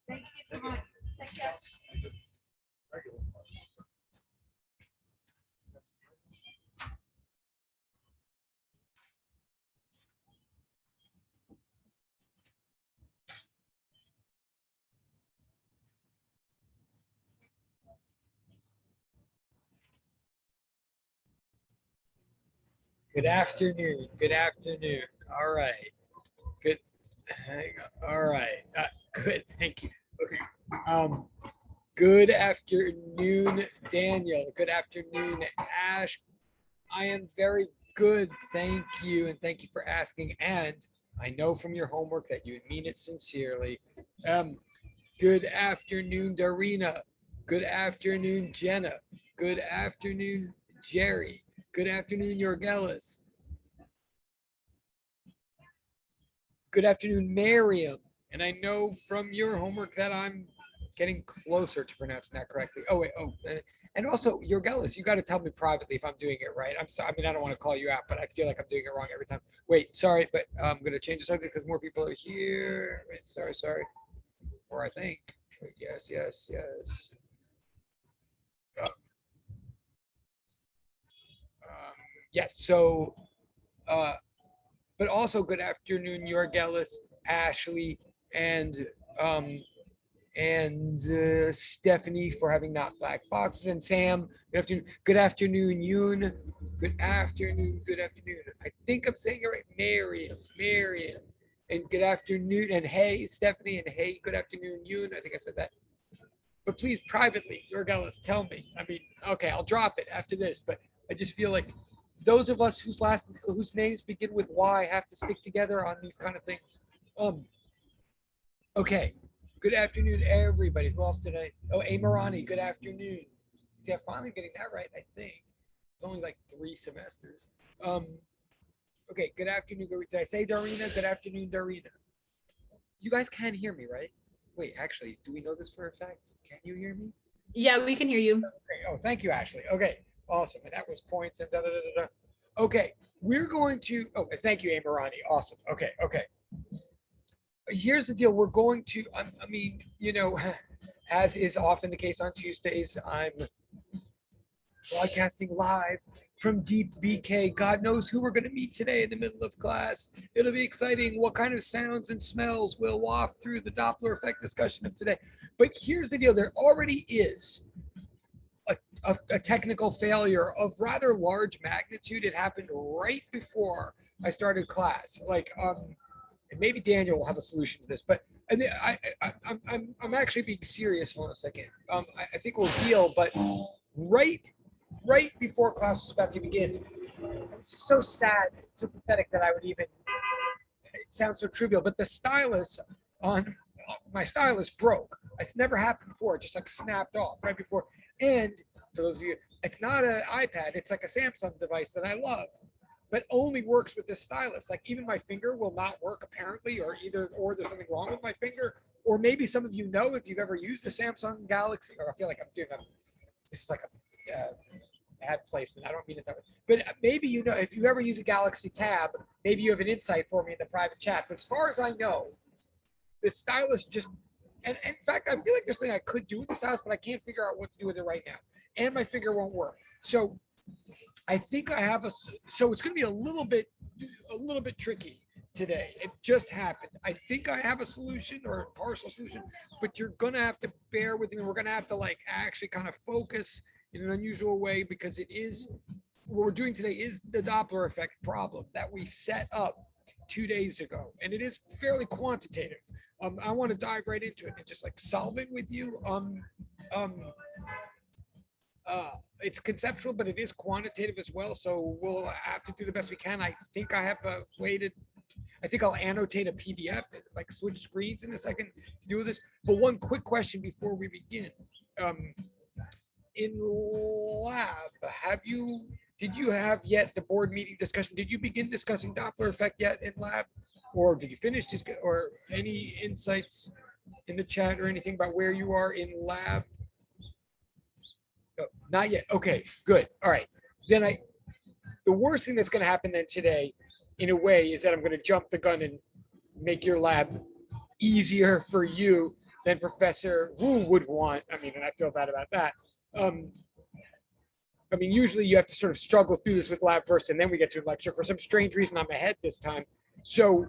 Thank you so much. Thank you. Good afternoon. Good afternoon. All right. Good. Hang on. All right. Good. Thank you. Okay. Good afternoon, Daniel. Good afternoon, Ash. I am very good. Thank you. And thank you for asking. And I know from your homework that you mean it sincerely. Good afternoon, Darina. Good afternoon, Jenna. Good afternoon, Jerry. Good afternoon, Yorgelis. Good afternoon, Miriam. And I know from your homework that I'm getting closer to pronouncing that correctly. Oh, wait. Oh, and also, Yorgelis, you got to tell me privately if I'm doing it right. I'm sorry. I mean, I don't want to call you out, but I feel like I'm doing it wrong every time. Wait, sorry, but I'm going to change the subject because more people are here. Wait, sorry. Or I think. Wait, yes. Yes. So, but also good afternoon, Yorgelis, Ashley, and Stephanie for having not black boxes, and Sam. Good afternoon. Good afternoon, Yoon. Good afternoon. I think I'm saying it right. Mariam. And good afternoon. And hey, Stephanie. And hey, good afternoon, Yoon. I think I said that. But please, privately, Yorgelis, tell me. I mean, okay, I'll drop it after this, but I just feel like those of us whose names begin with Y have to stick together on these kind of things. Okay. Good afternoon, everybody. Who else today? Oh, Amarani, good afternoon. See, I'm finally getting that right, I think. It's only like 3 semesters. Okay, good afternoon. Did I say Darina? Good afternoon, Darina. You guys can hear me, right? Wait, actually, do we know this for a fact? Can you hear me? Yeah, we can hear you. Okay. Oh, thank you, Ashley. Okay, awesome. And that was points and da. Okay, we're going to, oh, thank you, Amarani. Awesome. Okay. Here's the deal. We're going to, I mean, as is often the case on Tuesdays, I'm broadcasting live from Deep BK. God knows who we're going to meet today in the middle of class. It'll be exciting. What kind of sounds and smells will waft through the Doppler effect discussion of today? But here's the deal. There already is a technical failure of rather large magnitude. It happened right before I started class. And maybe Daniel will have a solution to this, but I'm actually being serious. Hold on a second. I think we'll deal, but right before class was about to begin, this is so sad, so pathetic that I would even. It sounds so trivial, but the stylus on my stylus broke. It's never happened before. It just like snapped off right before. And for those of you, it's not an iPad. It's like a Samsung device that I love, but only works with this stylus. Like even my finger will not work apparently, or there's something wrong with my finger, or maybe some of you know if you've ever used a Samsung Galaxy, or I feel like I'm doing this is like a ad placement. I don't mean it that way, but maybe if you ever use a Galaxy Tab, maybe you have an insight for me in the private chat. But as far as I know, the stylus just, and in fact, I feel like there's something I could do with the stylus, but I can't figure out what to do with it right now, and my finger won't work. So I think I have so it's going to be a little bit tricky today. It just happened. I think I have a solution or a partial solution, but you're going to have to bear with me. We're going to have to actually kind of focus in an unusual way, because it is what we're doing today is the Doppler effect problem that we set up 2 days ago, and it is fairly quantitative. I want to dive right into it and just solve it with you. It's conceptual, but it is quantitative as well. So we'll have to do the best we can. I think I have a way to. I think I'll annotate a PDF and switch screens in a second to do this. But one quick question before we begin. In lab, did you have yet the board meeting discussion? Did you begin discussing Doppler effect yet in lab, or did you finish or any insights in the chat or anything about where you are in lab? Oh, not yet. Okay, good. All right. Then the worst thing that's going to happen then today, in a way, is that I'm going to jump the gun and make your lab easier for you than Professor Wu would want. I mean, and I feel bad about that. I mean, usually you have to sort of struggle through this with lab first, and then we get to lecture. For some strange reason, I'm ahead this time. So,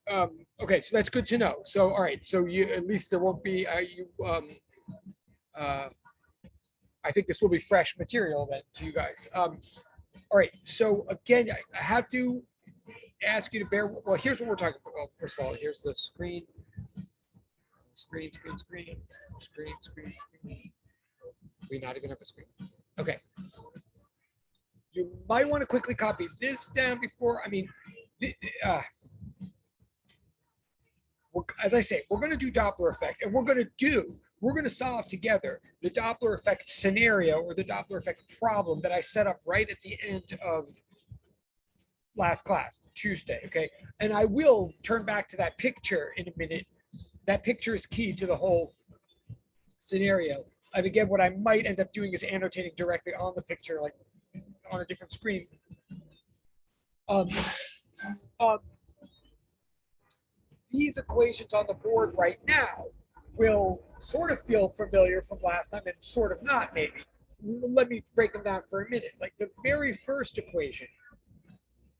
okay, so that's good to know. So, all right, so you at least there won't be I think this will be fresh material then to you guys. All right, so again, I have to ask you to bear. Well, here's what we're talking about. Well, first of all, here's the screen. We not even have a screen. Okay. You might want to quickly copy this down before. I mean, as I say, we're going to do Doppler effect, and we're going to solve together the Doppler effect scenario or the Doppler effect problem that I set up right at the end of last class, Tuesday, okay? And I will turn back to that picture in a minute. That picture is key to the whole scenario. And again, what I might end up doing is annotating directly on the picture, like on a different screen. These equations on the board right now will sort of feel familiar from last time and sort of not, maybe. Let me break them down for a minute. Like the very first equation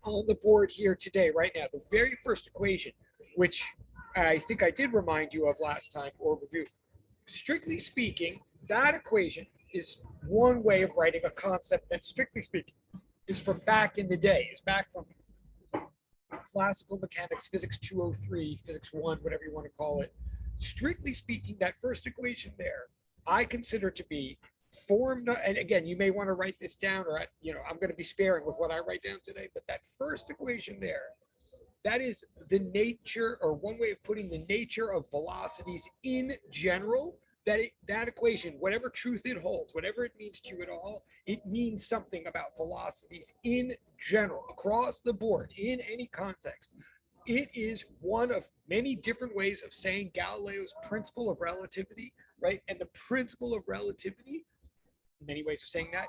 on the board here today, right now, the very first equation, which I think I did remind you of last time or review. Strictly speaking, that equation is one way of writing a concept that, strictly speaking, is from back in the day, is back from classical mechanics, physics 203, physics 1, whatever you want to call it. Strictly speaking, that first equation there, I consider to be form, and again, you may want to write this down, or I'm going to be sparing with what I write down today, but that first equation there, that is the nature, or one way of putting the nature of velocities in general. That equation, whatever truth it holds, whatever it means to you at all, it means something about velocities in general, across the board, in any context. It is one of many different ways of saying Galileo's principle of relativity, right? And the principle of relativity, many ways of saying that,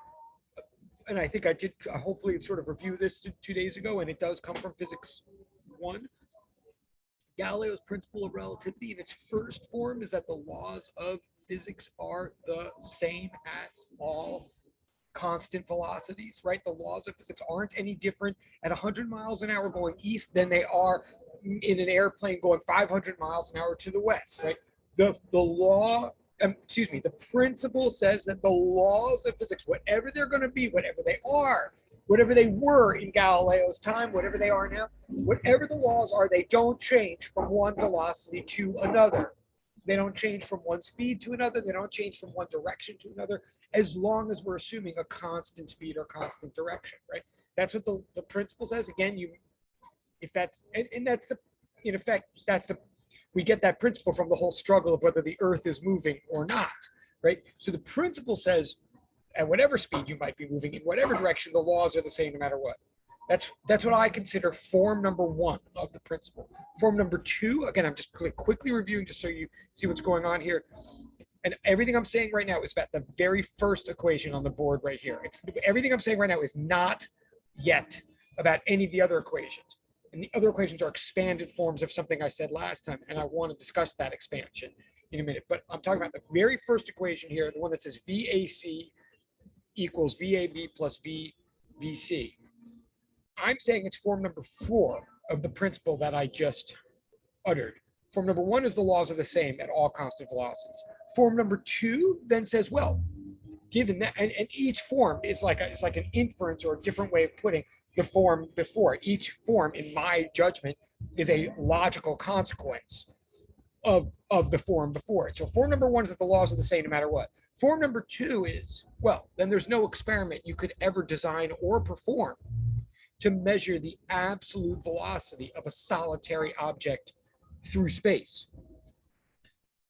and I think I did hopefully sort of review this 2 days ago, and it does come from physics 1. Galileo's principle of relativity in its first form is that the laws of physics are the same at all constant velocities, right? The laws of physics aren't any different at 100 miles an hour going east than they are in an airplane going 500 miles an hour to the west, right? The principle says that the laws of physics, whatever they're going to be, whatever they are, whatever they were in Galileo's time, whatever they are now, whatever the laws are, they don't change from one velocity to another. They don't change from one speed to another. They don't change from one direction to another, as long as we're assuming a constant speed or constant direction, right? That's what the principle says. Again, in effect, we get that principle from the whole struggle of whether the Earth is moving or not, right? So the principle says, at whatever speed you might be moving, in whatever direction, the laws are the same no matter what. That's what I consider form number 1 of the principle. Form number 2, again, I'm just quickly reviewing just so you see what's going on here. And everything I'm saying right now is about the very first equation on the board right here. Everything I'm saying right now is not yet about any of the other equations. And the other equations are expanded forms of something I said last time, and I want to discuss that expansion in a minute. But I'm talking about the very first equation here, the one that says VAC equals VAB plus VBC. I'm saying it's form number 4 of the principle that I just uttered. Form number 1 is the laws are the same at all constant velocities. Form number 2 then says, well, given that, and each form is like an inference or a different way of putting the form before. Each form, in my judgment, is a logical consequence of the form before it. So form number 1 is that the laws are the same no matter what. Form number 2 is, well, then there's no experiment you could ever design or perform to measure the absolute velocity of a solitary object through space.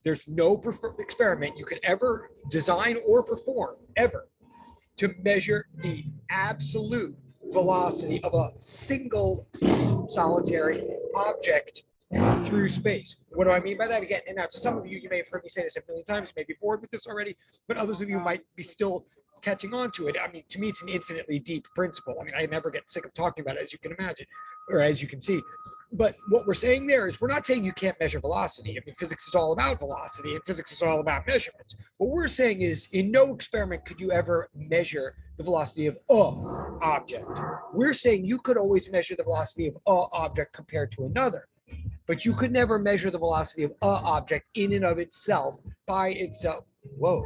There's no experiment you could ever design or perform, ever, to measure the absolute velocity of a single solitary object through space. What do I mean by that? Again, and now to some of you, you may have heard me say this a million times, you may be bored with this already, but others of you might be still catching on to it. I mean, to me, it's an infinitely deep principle. I mean, I never get sick of talking about it, as you can imagine, or as you can see. But what we're saying there is we're not saying you can't measure velocity. I mean, physics is all about velocity and physics is all about measurements. What we're saying is in no experiment could you ever measure the velocity of a object. We're saying you could always measure the velocity of a object compared to another, but you could never measure the velocity of a object in and of itself by itself. Whoa.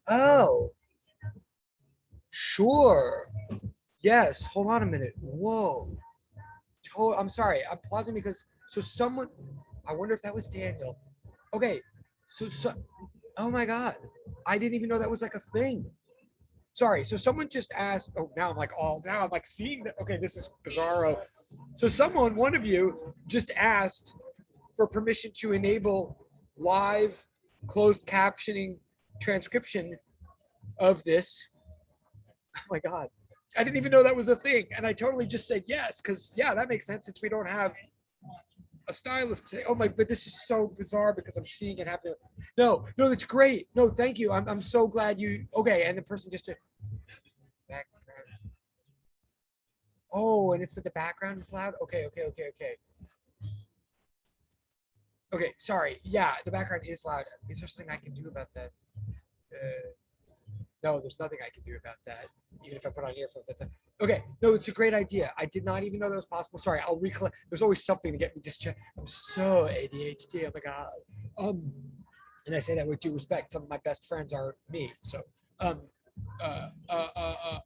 Oh, sure. Yes. Hold on a minute. Whoa. I'm sorry. I'm pausing because someone, I wonder if that was Daniel. Okay. So oh my God. I didn't even know that was like a thing. Sorry. So someone just asked, oh, now I'm like seeing that. Okay. This is bizarro. So one of you just asked for permission to enable live closed captioning transcription of this. Oh my God. I didn't even know that was a thing. And I totally just said yes, because yeah, that makes sense since we don't have a stylist today. Oh my, but this is so bizarre because I'm seeing it happen. No, it's great. No, thank you. I'm so glad you, okay. And the person just did background. Oh, and it's that the background is loud. Okay. Okay, sorry. Yeah, the background is loud. Is there something I can do about that? No, there's nothing I can do about that, even if I put on earphones. Okay, no, it's a great idea. I did not even know that was possible. Sorry, I'll recollect. There's always something to get me distracted. I'm so ADHD. Oh my God. And I say that with due respect. Some of my best friends are me. So,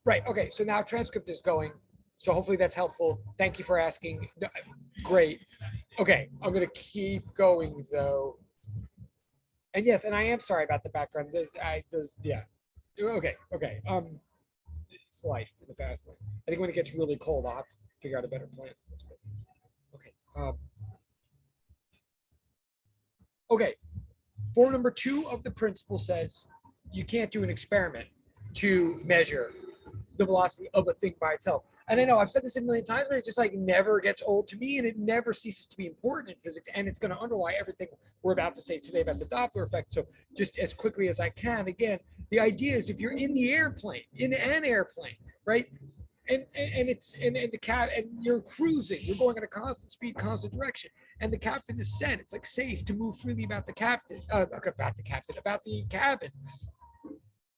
right. Okay. So now transcript is going. So hopefully that's helpful. Thank you for asking. Great. Okay, I'm gonna keep going though. And yes, and I am sorry about the background. Yeah. Okay. It's life in the fast lane. I think when it gets really cold, I'll have to figure out a better plan. Okay. Okay. Form number 2 of the principle says you can't do an experiment to measure the velocity of a thing by itself. And I know I've said this a million times, but it just like never gets old to me, and it never ceases to be important in physics, and it's going to underlie everything we're about to say today about the Doppler effect. So just as quickly as I can, again, the idea is if you're in the airplane, in an airplane, right? And the cab, and you're cruising, you're going at a constant speed, constant direction, and the captain has said it's like safe to move freely about the cabin,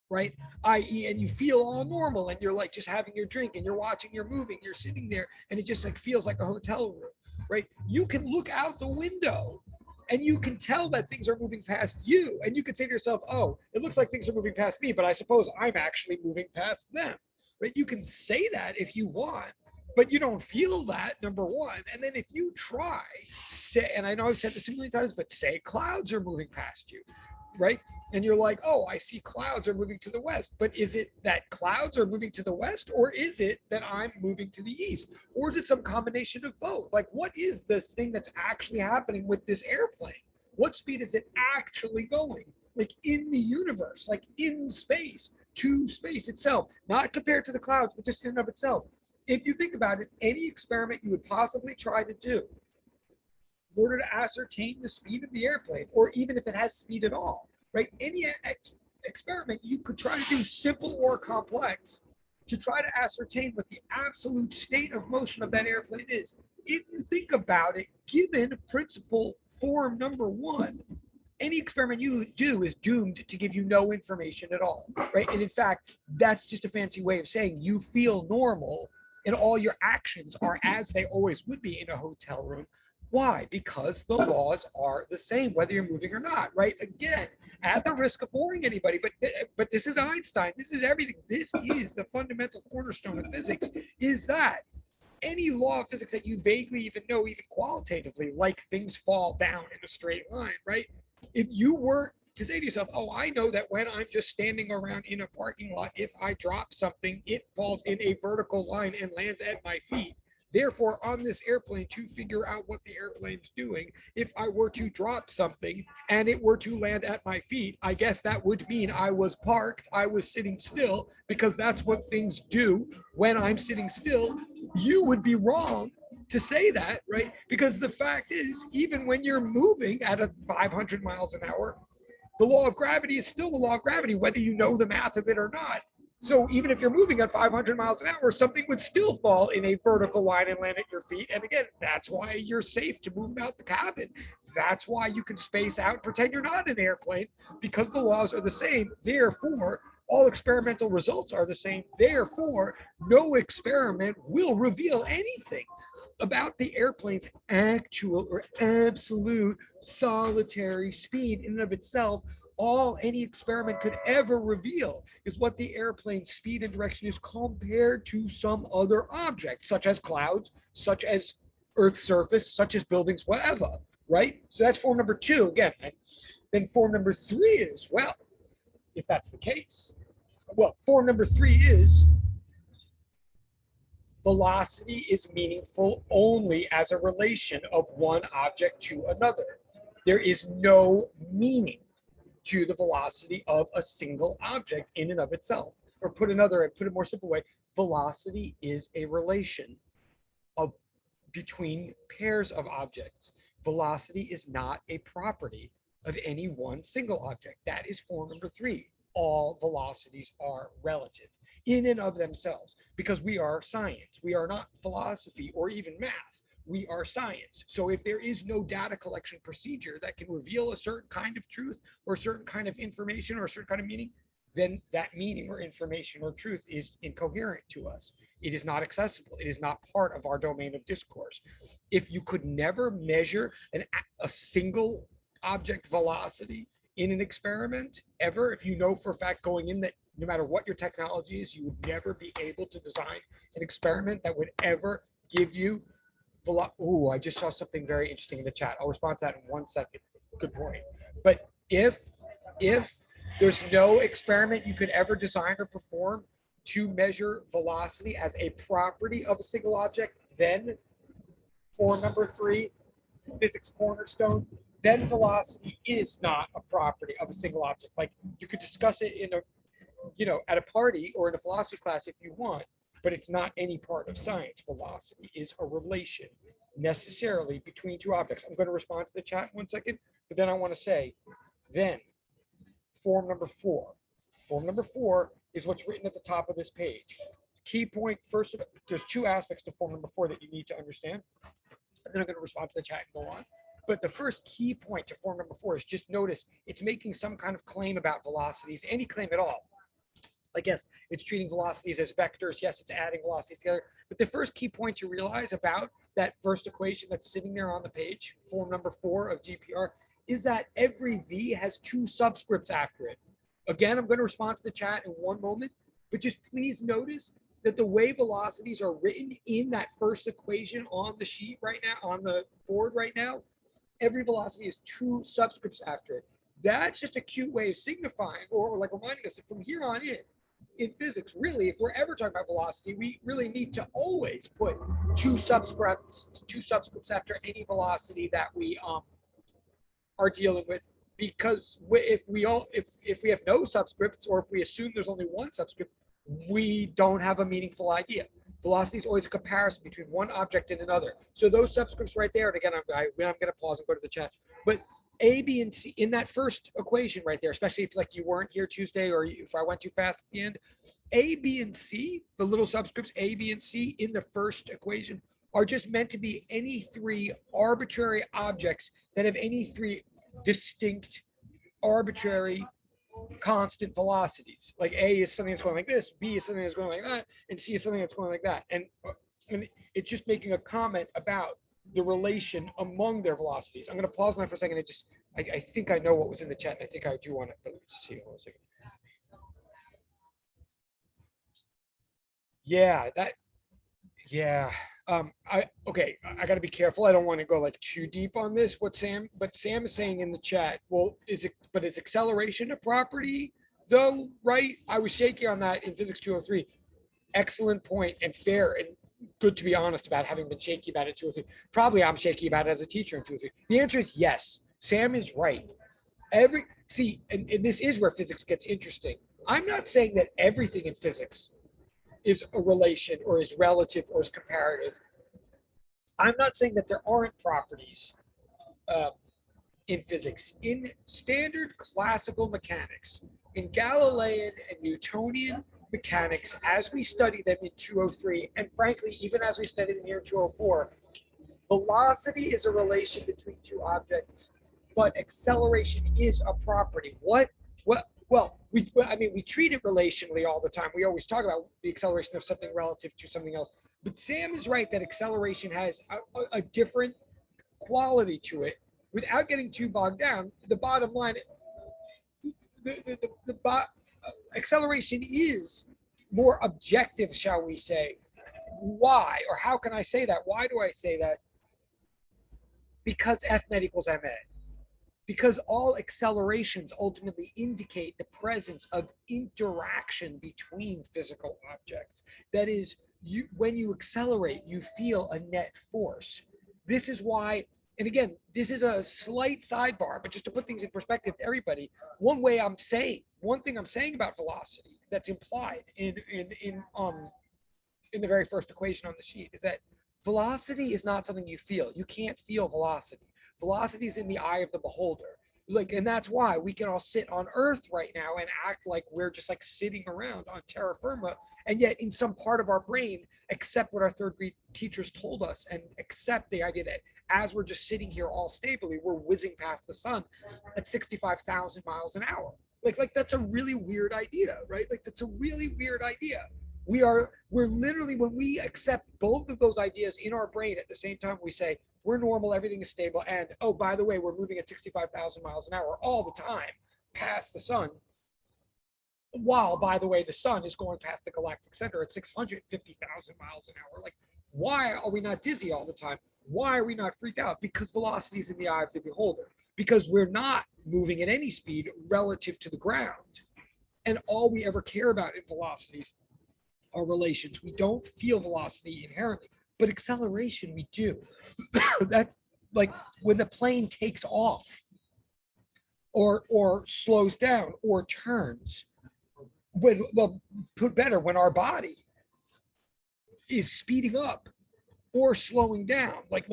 right? I.e., and you feel all normal, and you're like just having your drink, and you're watching, you're moving, you're sitting there, and it just like feels like a hotel room, right? You can look out the window and you can tell that things are moving past you, and you can say to yourself, oh, it looks like things are moving past me, but I suppose I'm actually moving past them, right? You can say that if you want, but you don't feel that, number one. And then if you try, say, and I know I've said this a million times, but say clouds are moving past you, right? And you're like, oh, I see clouds are moving to the west. But is it that clouds are moving to the west, or is it that I'm moving to the east? Or is it some combination of both? Like, what is this thing that's actually happening with this airplane? What speed is it actually going? Like in the universe, like in space, to space itself, not compared to the clouds, but just in and of itself. If you think about it, any experiment you would possibly try to do in order to ascertain the speed of the airplane, or even if it has speed at all, right? Any experiment you could try to do, simple or complex, to try to ascertain what the absolute state of motion of that airplane is. If you think about it, given principle form number 1, any experiment you do is doomed to give you no information at all, right? And in fact, that's just a fancy way of saying you feel normal and all your actions are as they always would be in a hotel room. Why? Because the laws are the same, whether you're moving or not, right? Again, at the risk of boring anybody, but this is Einstein. This is everything. This is the fundamental cornerstone of physics, is that any law of physics that you vaguely even know, even qualitatively, like things fall down in a straight line, right? If you were to say to yourself, oh, I know that when I'm just standing around in a parking lot, if I drop something, it falls in a vertical line and lands at my feet. Therefore, on this airplane, to figure out what the airplane's doing, if I were to drop something and it were to land at my feet, I guess that would mean I was parked, I was sitting still, because that's what things do when I'm sitting still. You would be wrong to say that, right? Because the fact is, even when you're moving at 500 miles an hour, the law of gravity is still the law of gravity, whether you know the math of it or not. So even if you're moving at 500 miles an hour, something would still fall in a vertical line and land at your feet. And again, that's why you're safe to move out the cabin. That's why you can space out, pretend you're not an airplane, because the laws are the same. Therefore, all experimental results are the same. Therefore, no experiment will reveal anything about the airplane's actual or absolute solitary speed in and of itself. All any experiment could ever reveal is what the airplane's speed and direction is compared to some other object, such as clouds, such as Earth's surface, such as buildings, whatever, right? So that's form number 2. Again, then form number 3 is, well, if that's the case, well, form number 3 is velocity is meaningful only as a relation of one object to another. There is no meaning to the velocity of a single object in and of itself. Or put a more simple way, velocity is a relation of between pairs of objects. Velocity is not a property of any one single object. That is form number 3. All velocities are relative in and of themselves, because we are science. We are not philosophy or even math. We are science. So if there is no data collection procedure that can reveal a certain kind of truth or a certain kind of information or a certain kind of meaning, then that meaning or information or truth is incoherent to us. It is not accessible. It is not part of our domain of discourse. If you could never measure a single object velocity in an experiment ever, if you know for a fact going in that no matter what your technology is, you would never be able to design an experiment that would ever give you oh, I just saw something very interesting in the chat. I'll respond to that in 1 second. Good point. But if there's no experiment you could ever design or perform to measure velocity as a property of a single object, then form number 3, physics cornerstone, then velocity is not a property of a single object. Like you could discuss it in at a party or in a philosophy class if you want, but it's not any part of science. Velocity is a relation necessarily between two objects. I'm going to respond to the chat in 1 second, but then I want to say, then form number 4. Form number 4 is what's written at the top of this page. Key point, first of all, there's 2 aspects to form number 4 that you need to understand. And then I'm going to respond to the chat and go on. But the first key point to form number 4 is just notice it's making some kind of claim about velocities, any claim at all. Like, yes, it's treating velocities as vectors. Yes, it's adding velocities together. But the first key point to realize about that first equation that's sitting there on the page, form number 4 of GPR, is that every V has 2 subscripts after it. Again, I'm going to respond to the chat in 1 moment, but just please notice that the way velocities are written in that first equation on the sheet right now, on the board right now, every velocity has 2 subscripts after it. That's just a cute way of signifying or like reminding us that from here on in physics, really, if we're ever talking about velocity, we really need to always put 2 subscripts after any velocity that we are dealing with, because if we have no subscripts, or if we assume there's only 1 subscript, we don't have a meaningful idea. Velocity is always a comparison between one object and another. So those subscripts right there, and again, I'm going to pause and go to the chat, but A, B, and C in that first equation right there, especially if like you weren't here Tuesday or if I went too fast at the end, A, B, and C, the little subscripts A, B, and C in the first equation are just meant to be any 3 arbitrary objects that have any 3 distinct arbitrary constant velocities. Like A is something that's going like this, B is something that's going like that, and C is something that's going like that. And it's just making a comment about the relation among their velocities. I'm going to pause on that for a second. I think I know what was in the chat. I think I do want to, but let me just see. Hold on a second. I got to be careful. I don't want to go like too deep on this. Sam is saying in the chat, well, is acceleration a property though, right? I was shaky on that in physics 203. Excellent point and fair and good to be honest about having been shaky about it in 203. Probably I'm shaky about it as a teacher in 203. The answer is yes. Sam is right. And this is where physics gets interesting. I'm not saying that everything in physics is a relation or is relative or is comparative. I'm not saying that there aren't properties in physics. In standard classical mechanics, in Galilean and Newtonian mechanics as we study them in 203, and frankly, even as we study them here in 204, velocity is a relation between two objects, but acceleration is a property. What? Well, we treat it relationally all the time. We always talk about the acceleration of something relative to something else. But Sam is right that acceleration has a different quality to it. Without getting too bogged down, the bottom line, acceleration is more objective, shall we say. Why? Or how can I say that? Why do I say that? Because F net equals ma. Because all accelerations ultimately indicate the presence of interaction between physical objects. That is, when you accelerate, you feel a net force. This is why, and again, this is a slight sidebar, but just to put things in perspective to everybody, one thing I'm saying about velocity that's implied in the very first equation on the sheet is that velocity is not something you feel. You can't feel velocity. Velocity is in the eye of the beholder. And that's why we can all sit on Earth right now and act like we're just like sitting around on terra firma, and yet in some part of our brain accept what our third grade teachers told us and accept the idea that as we're just sitting here all stably, we're whizzing past the sun at 65,000 miles an hour. Like that's a really weird idea, right? Like that's a really weird idea. We're literally, when we accept both of those ideas in our brain at the same time, we say we're normal, everything is stable, and oh, by the way, we're moving at 65,000 miles an hour all the time past the sun, while, by the way, the sun is going past the galactic center at 650,000 miles an hour. Like, why are we not dizzy all the time? Why are we not freaked out? Because velocity is in the eye of the beholder, because we're not moving at any speed relative to the ground, and all we ever care about in velocities are relations. We don't feel velocity inherently, but acceleration we do. That's like when the plane takes off or slows down or turns. Put better, when our body is speeding up or slowing down, like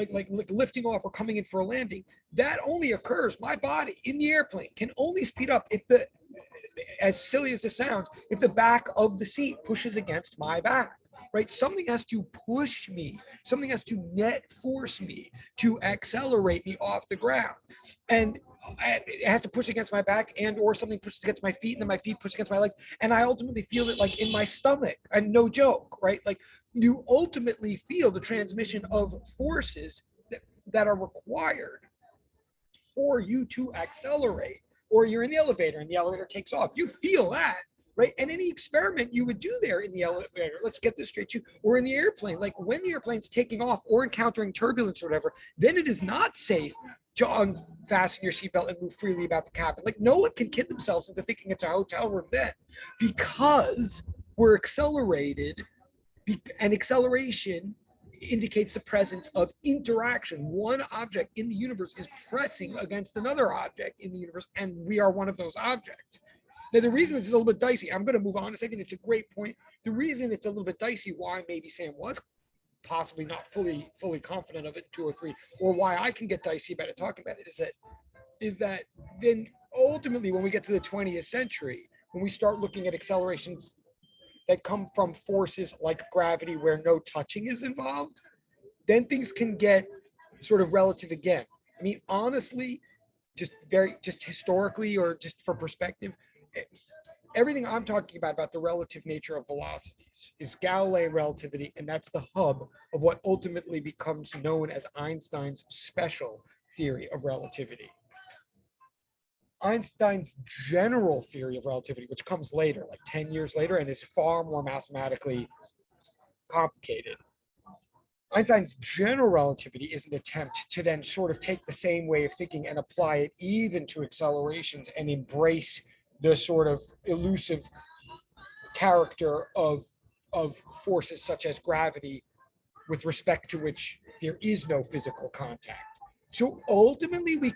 lifting off or coming in for a landing, that only occurs, my body in the airplane can only speed up if the, as silly as it sounds, if the back of the seat pushes against my back, right? Something has to push me, something has to net force me to accelerate me off the ground. And it has to push against my back, and or something pushes against my feet, and then my feet push against my legs, and I ultimately feel it like in my stomach. And no joke, right? Like you ultimately feel the transmission of forces that are required for you to accelerate. Or you're in the elevator and the elevator takes off, you feel that, right? And any experiment you would do there in the elevator, let's get this straight too, or in the airplane, like when the airplane's taking off or encountering turbulence or whatever, then it is not safe to unfasten your seatbelt and move freely about the cabin. Like no one can kid themselves into thinking it's a hotel room then, because we're accelerated, and acceleration indicates the presence of interaction. One object in the universe is pressing against another object in the universe, and we are one of those objects. Now, the reason this is a little bit dicey, I'm going to move on a second. It's a great point. The reason it's a little bit dicey, why maybe Sam was possibly not fully confident of it in 203, or why I can get dicey about it talking about it, is that then ultimately when we get to the 20th century, when we start looking at accelerations that come from forces like gravity where no touching is involved, then things can get sort of relative again. I mean, honestly, just historically, or just for perspective, everything I'm talking about the relative nature of velocities is Galilean relativity, and that's the hub of what ultimately becomes known as Einstein's special theory of relativity. Einstein's general theory of relativity, which comes later, like 10 years later, and is far more mathematically complicated. Einstein's general relativity is an attempt to then sort of take the same way of thinking and apply it even to accelerations and embrace the sort of elusive character of forces such as gravity, with respect to which there is no physical contact. So ultimately, we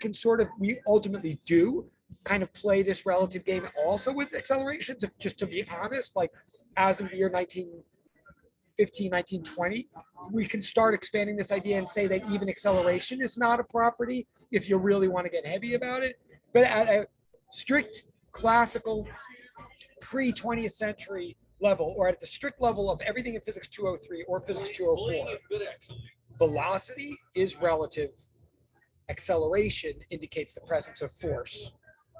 ultimately do kind of play this relative game also with accelerations. If, just to be honest, like as of the year 1915, 1920, we can start expanding this idea and say that even acceleration is not a property if you really want to get heavy about it. But at a strict classical pre-20th century level, or at the strict level of everything in physics 203 or physics 204, velocity is relative. Acceleration indicates the presence of force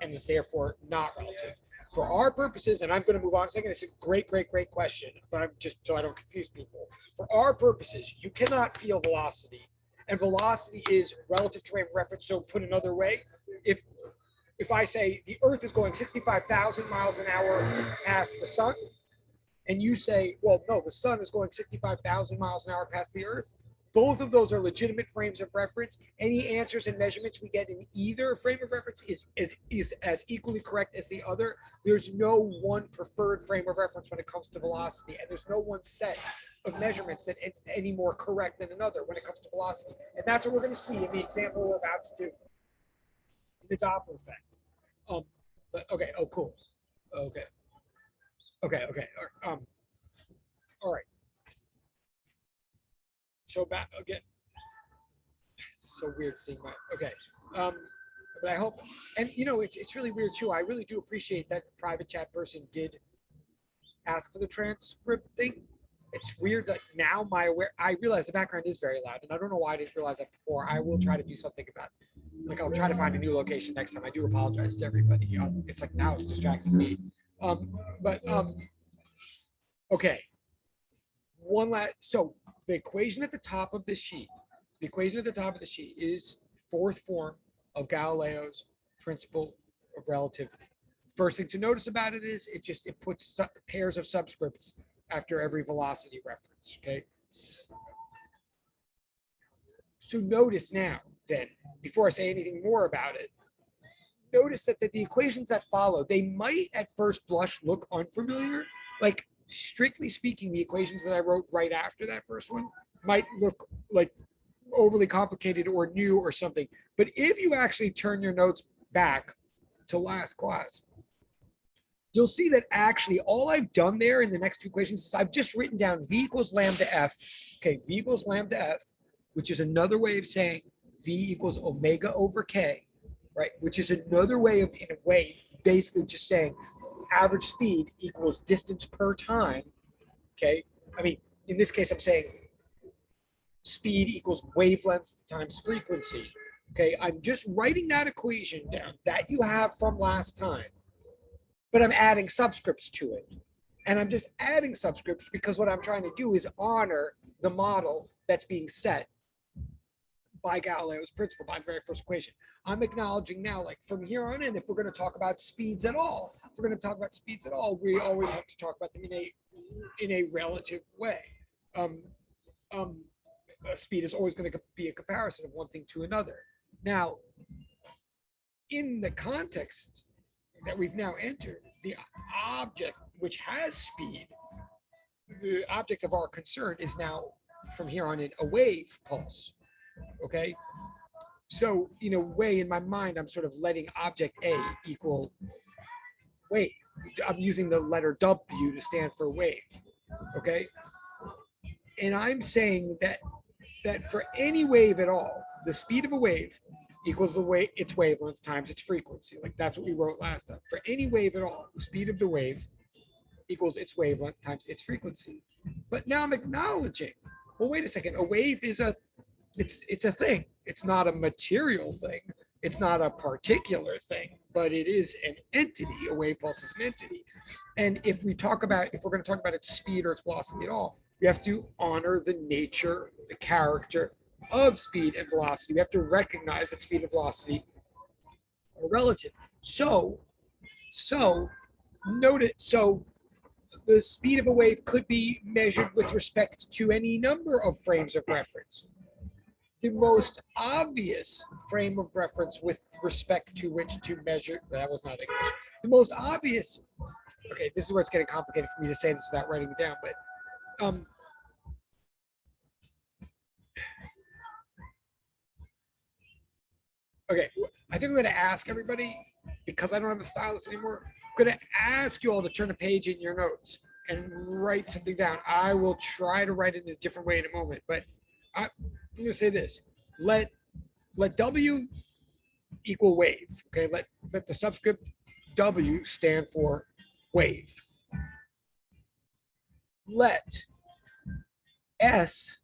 and is therefore not relative. For our purposes, and I'm going to move on in a second, it's a great question, but I'm just so I don't confuse people. For our purposes, you cannot feel velocity, and velocity is relative to frame of reference. So put another way, if I say the Earth is going 65,000 miles an hour past the sun, and you say, well, no, the sun is going 65,000 miles an hour past the Earth, both of those are legitimate frames of reference. Any answers and measurements we get in either frame of reference is as equally correct as the other. There's no one preferred frame of reference when it comes to velocity, and there's no one set of measurements that it's any more correct than another when it comes to velocity. And that's what we're going to see in the example we're about to do, in the Doppler effect. But okay, oh, cool. Okay. All right. So back again. It's so weird seeing my but I hope, and it's really weird too. I really do appreciate that private chat person did ask for the transcript thing. It's weird that now I realize the background is very loud, and I don't know why I didn't realize that before. I will try to do something about it. Like I'll try to find a new location next time. I do apologize to everybody. It's like now it's distracting me. Okay. So the equation at the top of this sheet, is fourth form of Galileo's principle of relativity. First thing to notice about it is it puts pairs of subscripts after every velocity reference. Okay. So notice now, then, before I say anything more about it, notice that the equations that follow, they might at first blush look unfamiliar. Like, strictly speaking, the equations that I wrote right after that first one might look like overly complicated or new or something. But if you actually turn your notes back to last class, you'll see that actually all I've done there in the next two equations is I've just written down v equals lambda f. Okay, v equals lambda f, which is another way of saying v equals omega over k, right? Which is another way of, in a way, basically just saying average speed equals distance per time. Okay, I mean, in this case, I'm saying speed equals wavelength times frequency. Okay, I'm just writing that equation down that you have from last time, but I'm adding subscripts to it. And I'm just adding subscripts because what I'm trying to do is honor the model that's being set by Galileo's principle, by the very first equation. I'm acknowledging now, like from here on in, if we're going to talk about speeds at all, we always have to talk about them in a relative way. Speed is always going to be a comparison of one thing to another. Now, in the context that we've now entered, the object which has speed, the object of our concern is now, from here on in, a wave pulse. Okay, so in a way, in my mind, I'm sort of letting object A equal wave. I'm using the letter W to stand for wave. Okay, and I'm saying that for any wave at all, the speed of a wave equals its wavelength times its frequency. Like that's what we wrote last time. For any wave at all, the speed of the wave equals its wavelength times its frequency. But now I'm acknowledging, well, wait a second, a wave is it's a thing. It's not a material thing. It's not a particular thing, but it is an entity. A wave pulse is an entity. And if we're going to talk about its speed or its velocity at all, we have to honor the nature, the character of speed and velocity. We have to recognize that speed and velocity are relative. So the speed of a wave could be measured with respect to any number of frames of reference. The most obvious frame of reference with respect to which to measure, that was not English. The most obvious, okay, this is where it's getting complicated for me to say this without writing it down, but okay, I think I'm going to ask everybody, because I don't have a stylus anymore, I'm going to ask you all to turn a page in your notes and write something down. I will try to write it in a different way in a moment, but I'm going to say this: let W equal wave. Okay, let the subscript W stand for wave. let S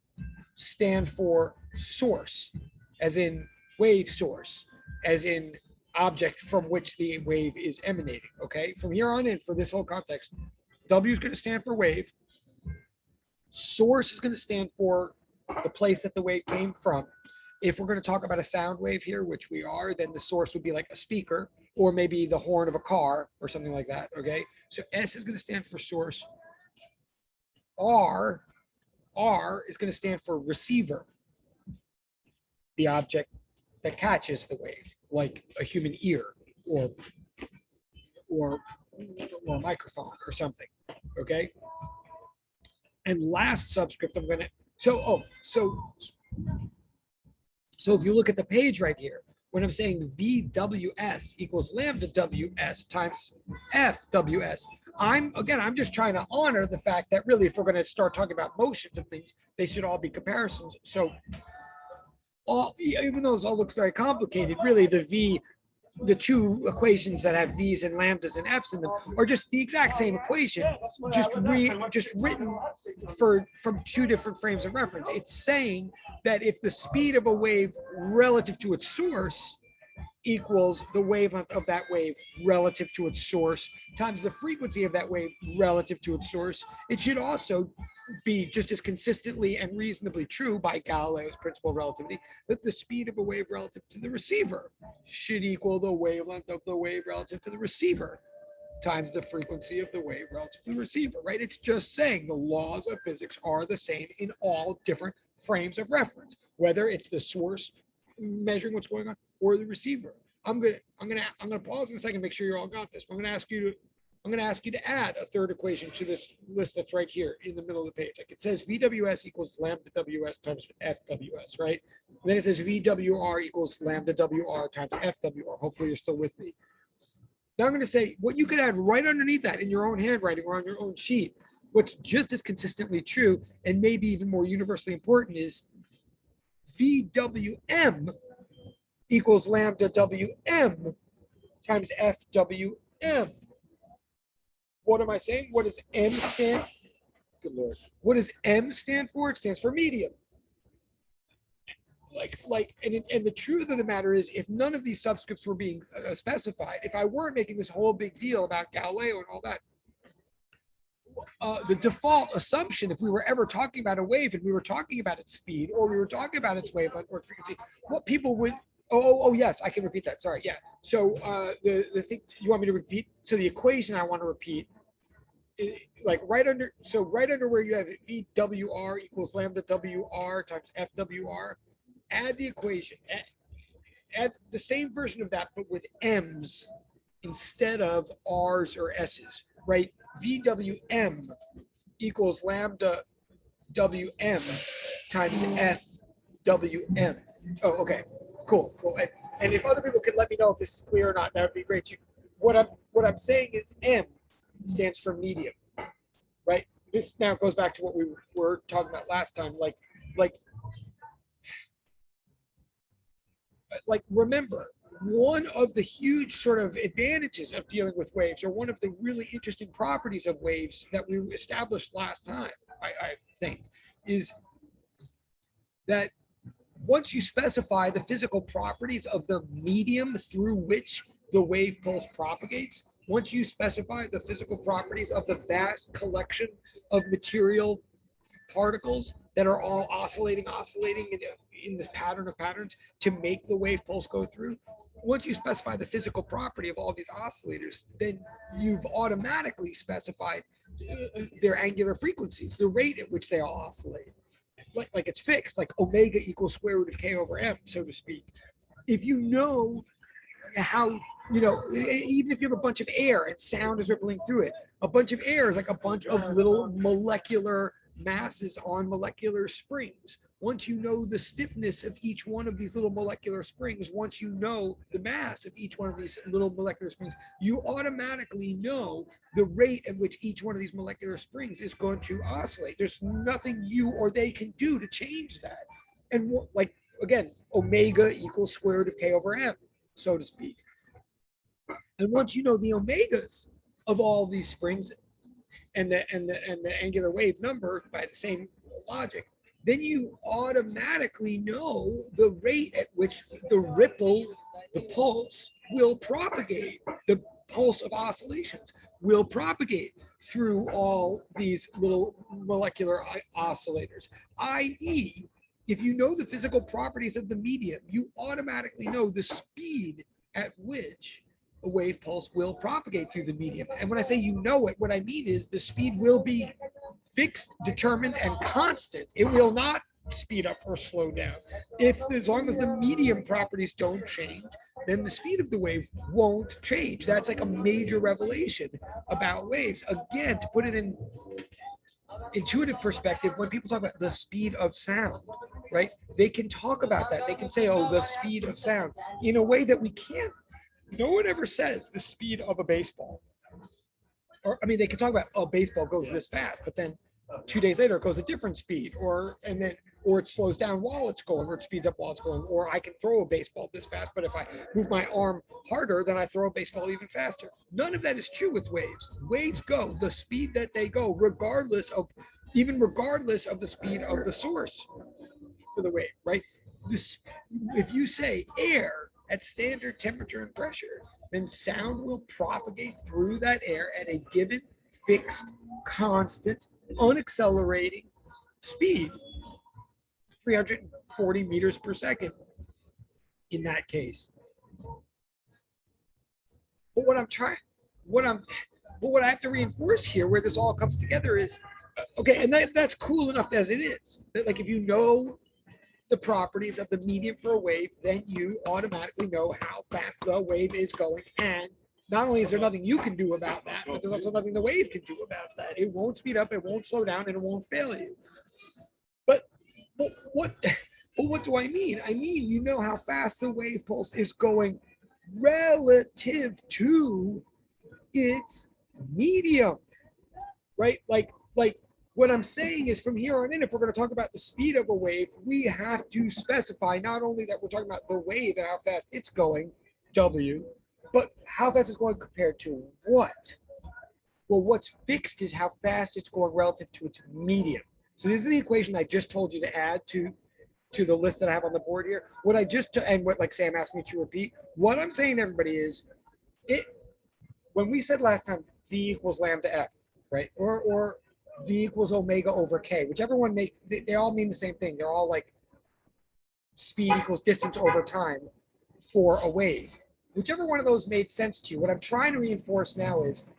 stand for source, as in wave source, as in object from which the wave is emanating. Okay, from here on in, for this whole context, W is going to stand for wave. Source is going to stand for the place that the wave came from. If we're going to talk about a sound wave here, which we are, then the source would be like a speaker or maybe the horn of a car or something like that. Okay, so S is going to stand for source. R is going to stand for receiver, the object that catches the wave, like a human ear or a microphone or something. Okay, and last subscript I'm going to so if you look at the page right here, when I'm saying VWS equals lambda WS times FWS, I'm just trying to honor the fact that really, if we're going to start talking about motions of things, they should all be comparisons. So even though this all looks very complicated, really the two equations that have V's and lambdas and F's in them are just the exact same equation, just written from two different frames of reference. It's saying that if the speed of a wave relative to its source equals the wavelength of that wave relative to its source times the frequency of that wave relative to its source, it should also be just as consistently and reasonably true by Galileo's principle of relativity that the speed of a wave relative to the receiver should equal the wavelength of the wave relative to the receiver times the frequency of the wave relative to the receiver, right? It's just saying the laws of physics are the same in all different frames of reference, whether it's the source measuring what's going on or the receiver. I'm gonna pause in a second, make sure you all got this. I'm gonna ask you to add a third equation to this list that's right here in the middle of the page. Like it says VWS equals lambda WS times FWS, right? And then it says VWR equals lambda WR times FWR. Hopefully you're still with me. Now I'm going to say what you could add right underneath that in your own handwriting or on your own sheet, what's just as consistently true and maybe even more universally important is VWM equals lambda WM times FWM. What am I saying? What does M stand? Good Lord. What does M stand for? It stands for medium. And the truth of the matter is, if none of these subscripts were being specified, if I weren't making this whole big deal about Galileo and all that, the default assumption, if we were ever talking about a wave and we were talking about its speed or we were talking about its wavelength or frequency, what people would, yes, I can repeat that. Sorry, yeah. So the thing you want me to repeat, so the equation I want to repeat, right under where you have VWR equals lambda WR times FWR, add the equation, add the same version of that, but with M's instead of R's or S's, right? VWM equals lambda WM times FWM. Oh, okay, cool. And if other people could let me know if this is clear or not, that would be great too. What I'm saying is M stands for medium, right? This now goes back to what we were talking about last time, remember, one of the huge sort of advantages of dealing with waves, or one of the really interesting properties of waves that we established last time, I think, is that once you specify the physical properties of the medium through which the wave pulse propagates, once you specify the physical properties of the vast collection of material particles that are all oscillating in this pattern of patterns to make the wave pulse go through, once you specify the physical property of all these oscillators, then you've automatically specified their angular frequencies, the rate at which they all oscillate. Like it's fixed, like omega equals square root of k over m, so to speak. If you know how, even if you have a bunch of air and sound is rippling through it, a bunch of air is like a bunch of little molecular masses on molecular springs. Once you know the stiffness of each one of these little molecular springs, once you know the mass of each one of these little molecular springs, you automatically know the rate at which each one of these molecular springs is going to oscillate. There's nothing you or they can do to change that. And again, omega equals square root of k over m, so to speak. And once you know the omegas of all these springs, the angular wave number by the same logic, then you automatically know the rate at which the ripple, the pulse, will propagate. The pulse of oscillations will propagate through all these little molecular oscillators, i.e., if you know the physical properties of the medium, you automatically know the speed at which a wave pulse will propagate through the medium. And when I say you know it, what I mean is the speed will be fixed, determined, and constant. It will not speed up or slow down. As long as the medium properties don't change, then the speed of the wave won't change. That's like a major revelation about waves. Again, to put it in intuitive perspective, when people talk about the speed of sound, right? They can talk about that. They can say, oh, the speed of sound in a way that we can't. No one ever says the speed of a baseball. Or, I mean, they can talk about, oh, baseball goes this fast, but then 2 days later it goes a different speed, or it slows down while it's going, or it speeds up while it's going, or I can throw a baseball this fast, but if I move my arm harder, then I throw a baseball even faster. None of that is true with waves. Waves go the speed that they go, regardless of the speed of the source for the wave, right? If you say air at standard temperature and pressure, then sound will propagate through that air at a given, fixed, constant, unaccelerating speed, 340 meters per second in that case. But what I have to reinforce here, where this all comes together, is okay, and that's cool enough as it is. Like if you know the properties of the medium for a wave, then you automatically know how fast the wave is going. And not only is there nothing you can do about that, but there's also nothing the wave can do about that. It won't speed up, it won't slow down, and it won't fail you. But what do I mean? I mean, you know how fast the wave pulse is going relative to its medium, right? Like what I'm saying is, from here on in, if we're going to talk about the speed of a wave, we have to specify not only that we're talking about the wave and how fast it's going, W, but how fast it's going compared to what? Well, what's fixed is how fast it's going relative to its medium. So this is the equation I just told you to add to the list that I have on the board here. What like Sam asked me to repeat, what I'm saying to everybody is, when we said last time V equals lambda F, right? Or V equals omega over K, whichever one they all mean the same thing. They're all like speed equals distance over time for a wave. Whichever one of those made sense to you, what I'm trying to reinforce now is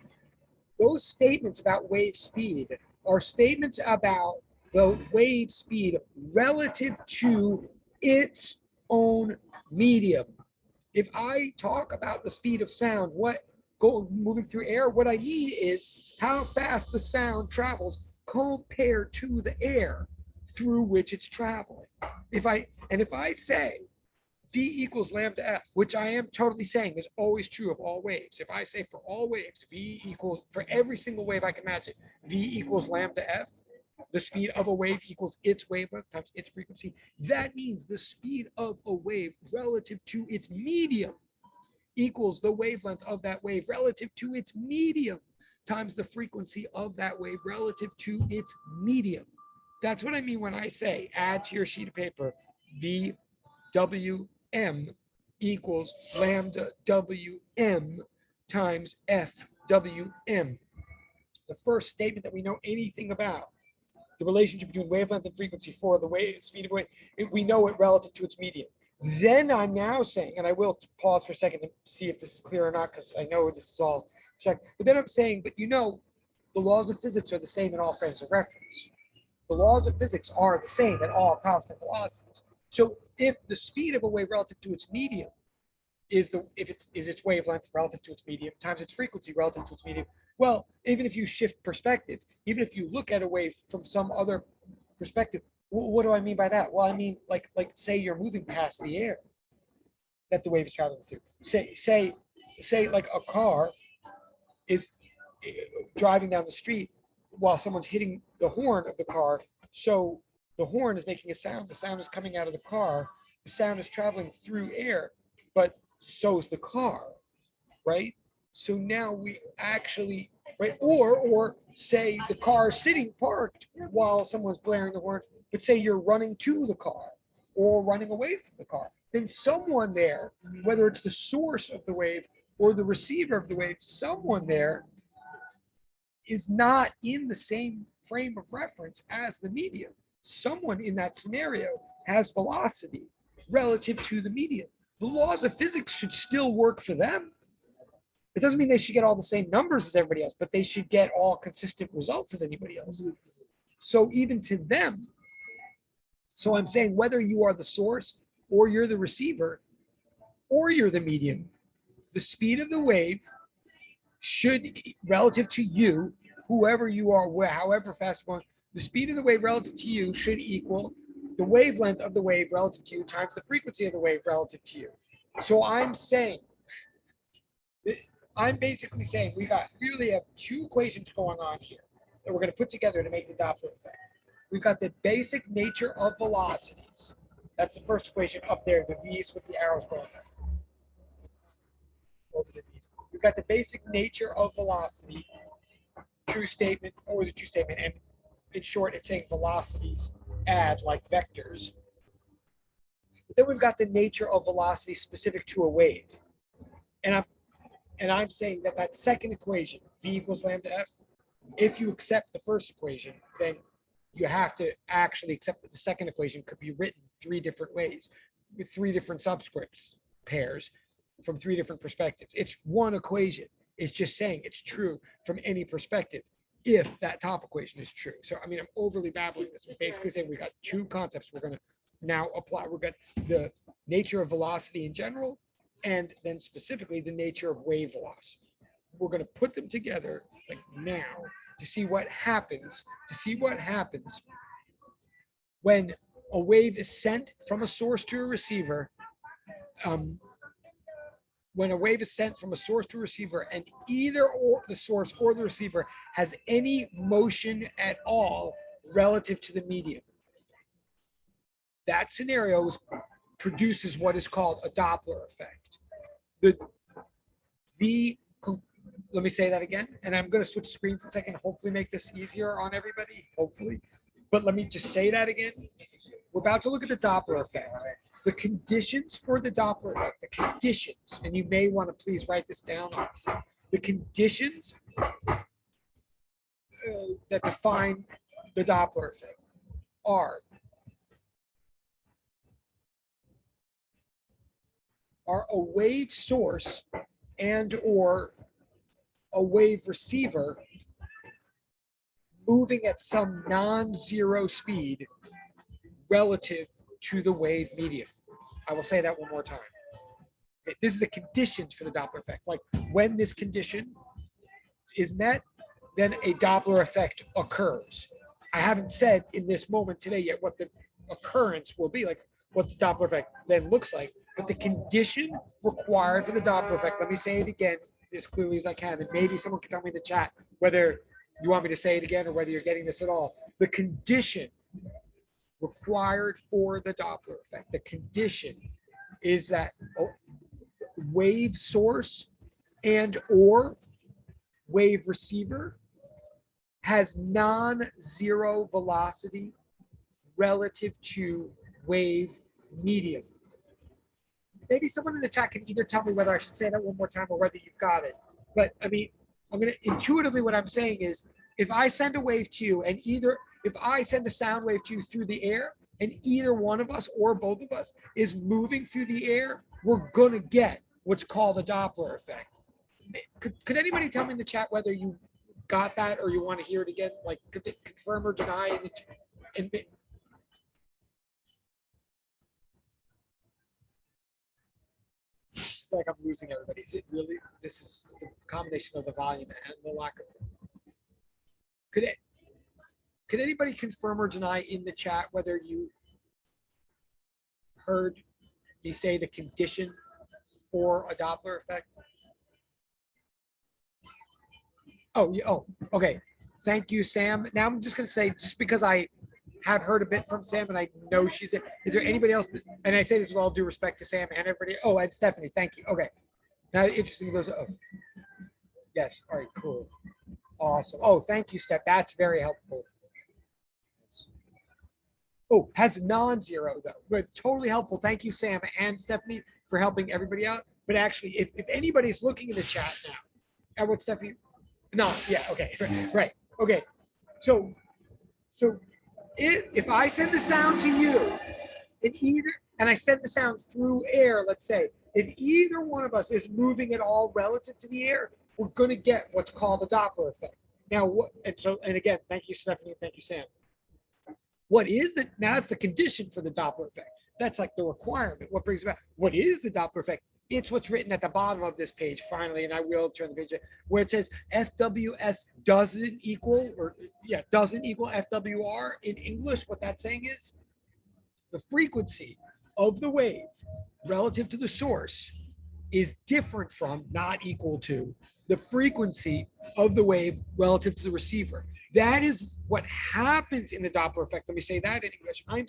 those statements about wave speed are statements about the wave speed relative to its own medium. If I talk about the speed of sound, moving through air, what I mean is how fast the sound travels compared to the air through which it's traveling. If I say V equals lambda F, which I am totally saying is always true of all waves. If I say for all waves, for every single wave I can imagine, V equals lambda F, the speed of a wave equals its wavelength times its frequency, that means the speed of a wave relative to its medium equals the wavelength of that wave relative to its medium times the frequency of that wave relative to its medium. That's what I mean when I say add to your sheet of paper VWM equals lambda WM times FWM. The first statement that we know anything about the relationship between wavelength and frequency for the speed of wave, we know it relative to its medium. Then I'm now saying, and I will pause for a second to see if this is clear or not, because I know this is all checked. But then I'm saying, but you know, the laws of physics are the same in all frames of reference. The laws of physics are the same at all constant velocities. So if the speed of a wave relative to its medium is its wavelength relative to its medium times its frequency relative to its medium, well, even if you shift perspective, even if you look at a wave from some other perspective, what do I mean by that? Well, I mean, like say you're moving past the air that the wave is traveling through. Say like a car is driving down the street while someone's hitting the horn of the car. So the horn is making a sound. The sound is coming out of the car. The sound is traveling through air, but so is the car, right? So now we actually right? Or say the car is sitting parked while someone's blaring the horn, but say you're running to the car or running away from the car. Then someone there, whether it's the source of the wave or the receiver of the wave, someone there is not in the same frame of reference as the medium. Someone in that scenario has velocity relative to the medium. The laws of physics should still work for them. It doesn't mean they should get all the same numbers as everybody else, but they should get all consistent results as anybody else. So even to them, so I'm saying whether you are the source or you're the receiver or you're the medium, the speed of the wave should, relative to you, whoever you are, however fast you're going, the speed of the wave relative to you should equal the wavelength of the wave relative to you times the frequency of the wave relative to you. So I'm basically saying we really have two equations going on here that we're going to put together to make the Doppler effect. We've got the basic nature of velocities. That's the first equation up there, the V's with the arrows going up. Over the V's. We've got the basic nature of velocity, true statement, always a true statement, and in short, it's saying velocities add like vectors. But then we've got the nature of velocity specific to a wave. And I'm saying that second equation, V equals lambda F, if you accept the first equation, then you have to actually accept that the second equation could be written three different ways with three different subscripts pairs from three different perspectives. It's one equation. It's just saying it's true from any perspective if that top equation is true. So, I mean, I'm overly babbling this. We're basically saying we got two concepts we're going to now apply. We've got the nature of velocity in general, and then specifically the nature of wave velocity. We're going to put them together like now to see what happens, when a wave is sent from a source to a receiver. When a wave is sent from a source to a receiver and either or the source or the receiver has any motion at all relative to the medium. That scenario produces what is called a Doppler effect. Let me say that again, and I'm going to switch screens in a second, hopefully make this easier on everybody, hopefully. But let me just say that again. We're about to look at the Doppler effect. The conditions for the Doppler effect, the conditions, and you may want to please write this down, obviously. The conditions that define the Doppler effect are a wave source and or a wave receiver moving at some non-zero speed relative to the wave medium. I will say that one more time. Okay, this is the conditions for the Doppler effect. Like when this condition is met, then a Doppler effect occurs. I haven't said in this moment today yet what the occurrence will be, like what the Doppler effect then looks like. But the condition required for the Doppler effect, let me say it again as clearly as I can, and maybe someone can tell me in the chat whether you want me to say it again or whether you're getting this at all. The condition required for the Doppler effect, the condition is that wave source and or wave receiver has non-zero velocity relative to wave medium. Maybe someone in the chat can either tell me whether I should say that one more time or whether you've got it. But I mean, I'm going to intuitively, what I'm saying is if I send a wave to you and if I send a sound wave to you through the air and either one of us or both of us is moving through the air, we're going to get what's called a Doppler effect. Could anybody tell me in the chat whether you got that or you want to hear it again? Like, could it confirm or deny in the chat? Like I'm losing everybody. Is it really? This is the combination of the volume and the lack of. Could anybody confirm or deny in the chat whether you heard me say the condition for a Doppler effect? Oh, yeah. Oh, okay. Thank you, Sam. Now I'm just going to say, just because I have heard a bit from Sam and I know she's there. Is there anybody else? And I say this with all due respect to Sam and everybody. Oh, and Stephanie, thank you. Okay. Now, interesting. Oh. Yes. All right, cool. Awesome. Oh, thank you, Steph. That's very helpful. Oh, has non-zero though, but totally helpful. Thank you, Sam and Stephanie, for helping everybody out. But actually, if anybody's looking in the chat now, at what Stephanie, no, yeah, okay, right, okay. So if I send the sound to you, and I send the sound through air, let's say, if either one of us is moving at all relative to the air, we're going to get what's called a Doppler effect. Now, and again, thank you, Stephanie, thank you, Sam. What is it? Now it's the condition for the Doppler effect. That's like the requirement. What brings about? What is the Doppler effect? It's what's written at the bottom of this page, finally, and I will turn the page where it says FWS doesn't equal FWR in English. What that's saying is the frequency of the wave relative to the source is different from, not equal to, the frequency of the wave relative to the receiver. That is what happens in the Doppler effect. Let me say that in English. I'm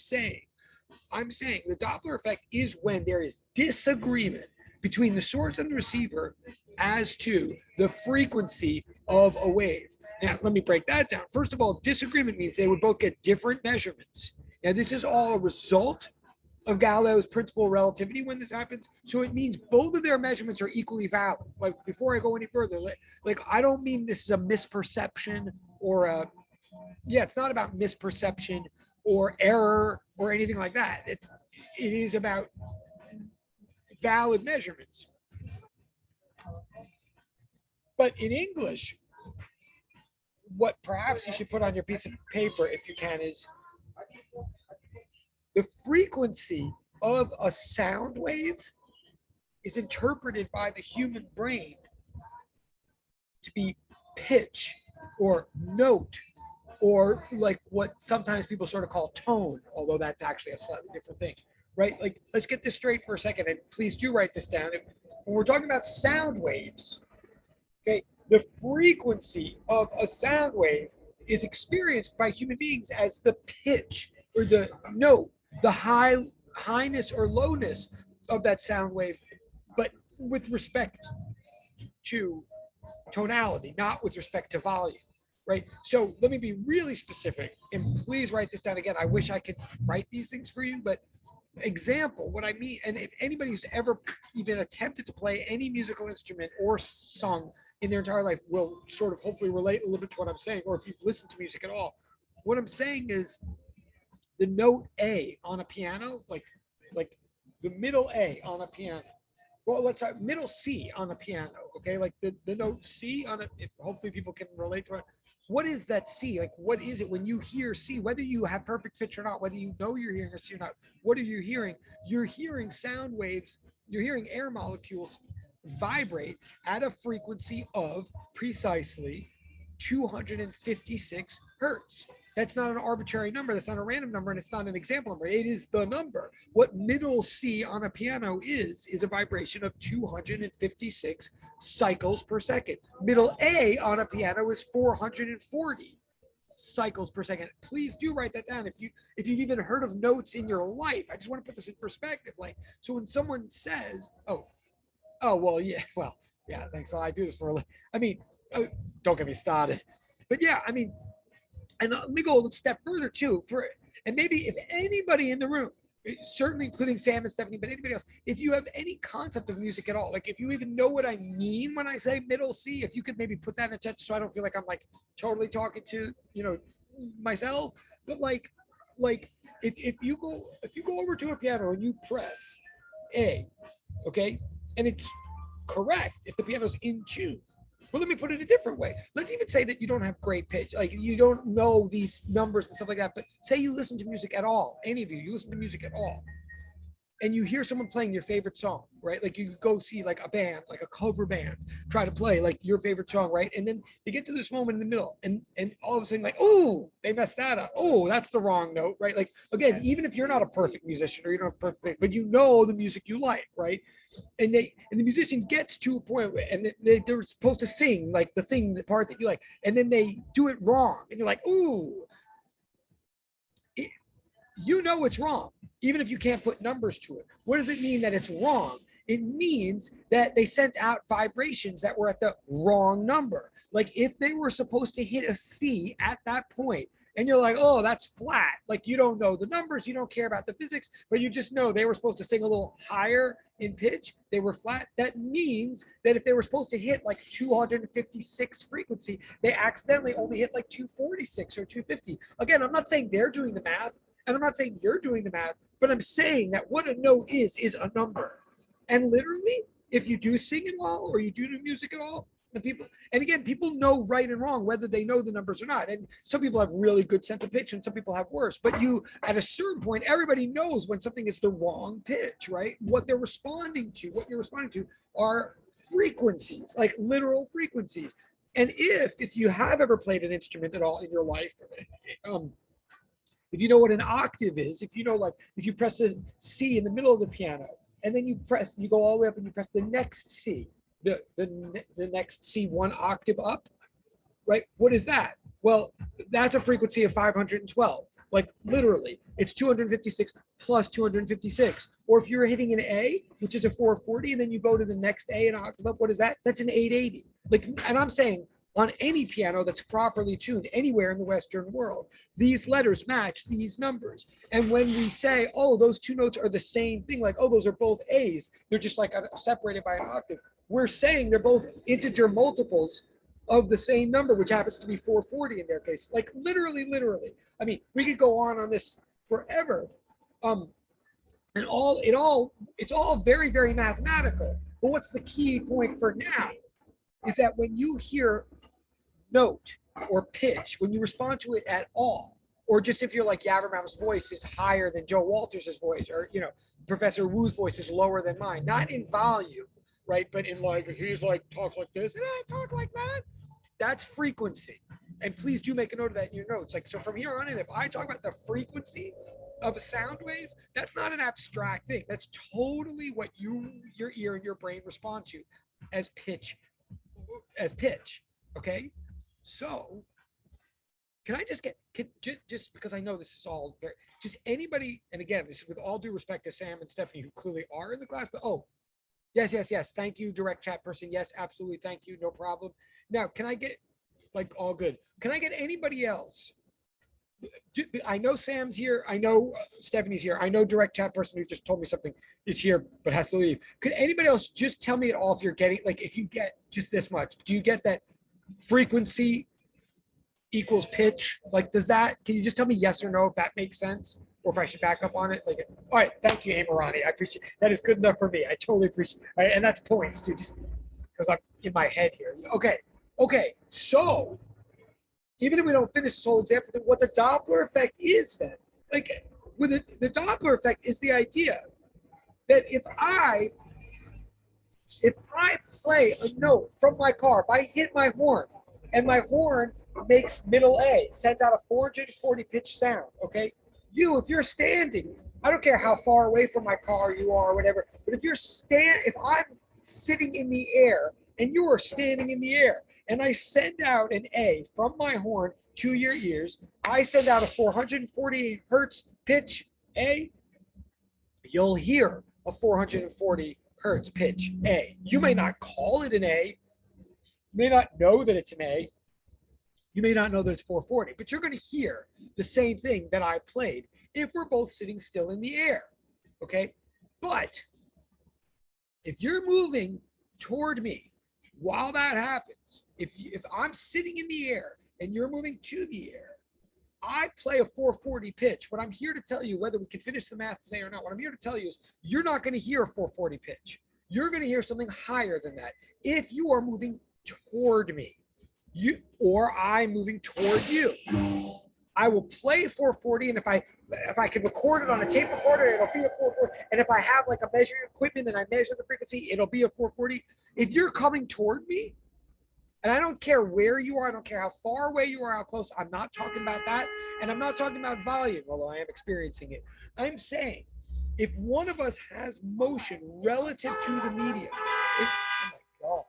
saying the Doppler effect is when there is disagreement between the source and the receiver as to the frequency of a wave. Now, let me break that down. First of all, disagreement means they would both get different measurements. Now, this is all a result of Galileo's principle of relativity when this happens. So it means both of their measurements are equally valid. Like, before I go any further, like I don't mean this is a misperception or it's not about misperception or error or anything like that. It is about valid measurements. But in English, what perhaps you should put on your piece of paper, if you can, is the frequency of a sound wave is interpreted by the human brain to be pitch or note, or like what sometimes people sort of call tone, although that's actually a slightly different thing, right? Like, let's get this straight for a second, and please do write this down. When we're talking about sound waves, okay, the frequency of a sound wave is experienced by human beings as the pitch or the note, the highness or lowness of that sound wave, but with respect to tonality, not with respect to volume, right? So let me be really specific, and please write this down again. I wish I could write these things for you, but example, what I mean, and if anybody who's ever even attempted to play any musical instrument or sung in their entire life will sort of hopefully relate a little bit to what I'm saying, or if you've listened to music at all. What I'm saying is the note A on a piano, like the middle A on a piano. Well, let's say middle C on a piano, okay? Like the note C on it, hopefully people can relate to it. What is that C? Like, what is it when you hear C? Whether you have perfect pitch or not, whether you know you're hearing a C or not, what are you hearing? You're hearing sound waves, you're hearing air molecules vibrate at a frequency of precisely 256 hertz. That's not an arbitrary number. That's not a random number, and it's not an example number. It is the number. What middle C on a piano is a vibration of 256 cycles per second. Middle A on a piano is 440 cycles per second. Please do write that down. If you've even heard of notes in your life, I just want to put this in perspective. Like, so when someone says, well, yeah, thanks. Well, I do this for I mean, don't get me started. But yeah, I mean, and let me go a step further too. And maybe if anybody in the room, certainly including Sam and Stephanie, but anybody else, if you have any concept of music at all, like if you even know what I mean when I say middle C, if you could maybe put that in the chat so I don't feel like I'm like totally talking to myself. But like if you go over to a piano and you press A, okay, and it's correct if the piano's in tune. Well, let me put it a different way. Let's even say that you don't have great pitch, like you don't know these numbers and stuff like that, but say you listen to music at all, any of you listen to music at all, and you hear someone playing your favorite song, right? Like you go see like a band, like a cover band, try to play like your favorite song, right? And then you get to this moment in the middle, and all of a sudden like, oh, they messed that up. Oh, that's the wrong note, right? Like, again, even if you're not a perfect musician or you don't have perfect, but you know the music you like, right? And the musician gets to a point where, and they're supposed to sing like the part that you like, and then they do it wrong, and you're like, ooh, you know it's wrong, even if you can't put numbers to it. What does it mean that it's wrong? It means that they sent out vibrations that were at the wrong number. Like if they were supposed to hit a C at that point, and you're like, oh, that's flat. Like you don't know the numbers, you don't care about the physics, but you just know they were supposed to sing a little higher in pitch. They were flat. That means that if they were supposed to hit like 256 frequency, they accidentally only hit like 246 or 250. Again, I'm not saying they're doing the math, and I'm not saying you're doing the math, but I'm saying that what a note is a number. And literally, if you do sing at all or you do music at all, and again, people know right and wrong, whether they know the numbers or not. And some people have really good sense of pitch and some people have worse. But you, at a certain point, everybody knows when something is the wrong pitch, right? What they're responding to, what you're responding to are frequencies, like literal frequencies. And if you have ever played an instrument at all in your life, if you know what an octave is, if you know, like, if you press a C in the middle of the piano, and then you go all the way up and you press the next C, the next C one octave up, right? What is that? Well, that's a frequency of 512. Like literally, it's 256 plus 256. Or if you're hitting an A, which is a 440, and then you go to the next A and octave up, what is that? That's an 880. Like, and I'm saying on any piano that's properly tuned anywhere in the Western world, these letters match these numbers. And when we say, oh, those two notes are the same thing, like, oh, those are both A's, they're just like separated by an octave. We're saying they're both integer multiples of the same number, which happens to be 440 in their case. Like literally. I mean, we could go on this forever. And it's all very, very mathematical. But what's the key point for now is that when you hear note or pitch, when you respond to it at all, or just if you're like Yavermaum's voice is higher than Joe Walters' voice, or Professor Wu's voice is lower than mine, not in volume, right? But in like, he's like, talks like this, and I talk like that. That's frequency. And please do make a note of that in your notes. Like, so from here on in, if I talk about the frequency of a sound wave, that's not an abstract thing. That's totally what your ear and your brain respond to as pitch, okay? So can I just just because I know this is all very, just anybody, and again, this is with all due respect to Sam and Stephanie, who clearly are in the class, but yes. Thank you, direct chat person. Yes, absolutely. Thank you. No problem. Now, can I get, like, all good? Can I get anybody else? I know Sam's here. I know Stephanie's here. I know direct chat person who just told me something is here, but has to leave. Could anybody else just tell me at all if you're getting, like, if you get just this much, do you get that frequency equals pitch? Like, can you just tell me yes or no if that makes sense? Or if I should back up on it? Like, all right, thank you, Amarani. I appreciate that. Is good enough for me. I totally appreciate it. All right, and that's points too, just because I'm in my head here. Okay. So even if we don't finish this whole example, then what the Doppler effect is then, like, with the Doppler effect is the idea that if I play a note from my car, if I hit my horn and my horn makes middle A, sends out a 440 pitch sound, okay? If you're standing, I don't care how far away from my car you are or whatever, but if I'm sitting in the air and you are standing in the air and I send out an A from my horn to your ears, I send out a 448 hertz pitch A, you'll hear a 440 hertz pitch A. You may not call it an A, you may not know that it's an A, you may not know that it's 440, but you're going to hear the same thing that I played if we're both sitting still in the air, okay? But if you're moving toward me while that happens, if I'm sitting in the air and you're moving to the air, I play a 440 pitch. What I'm here to tell you, whether we can finish the math today or not, what I'm here to tell you is you're not going to hear a 440 pitch. You're going to hear something higher than that if you are moving toward me. Or I'm moving toward you. I will play 440, and if I can record it on a tape recorder, it'll be a 440. And if I have like a measuring equipment and I measure the frequency, it'll be a 440. If you're coming toward me, and I don't care where you are, I don't care how far away you are, how close, I'm not talking about that, and I'm not talking about volume, although I am experiencing it. I'm saying if one of us has motion relative to the medium, oh my God.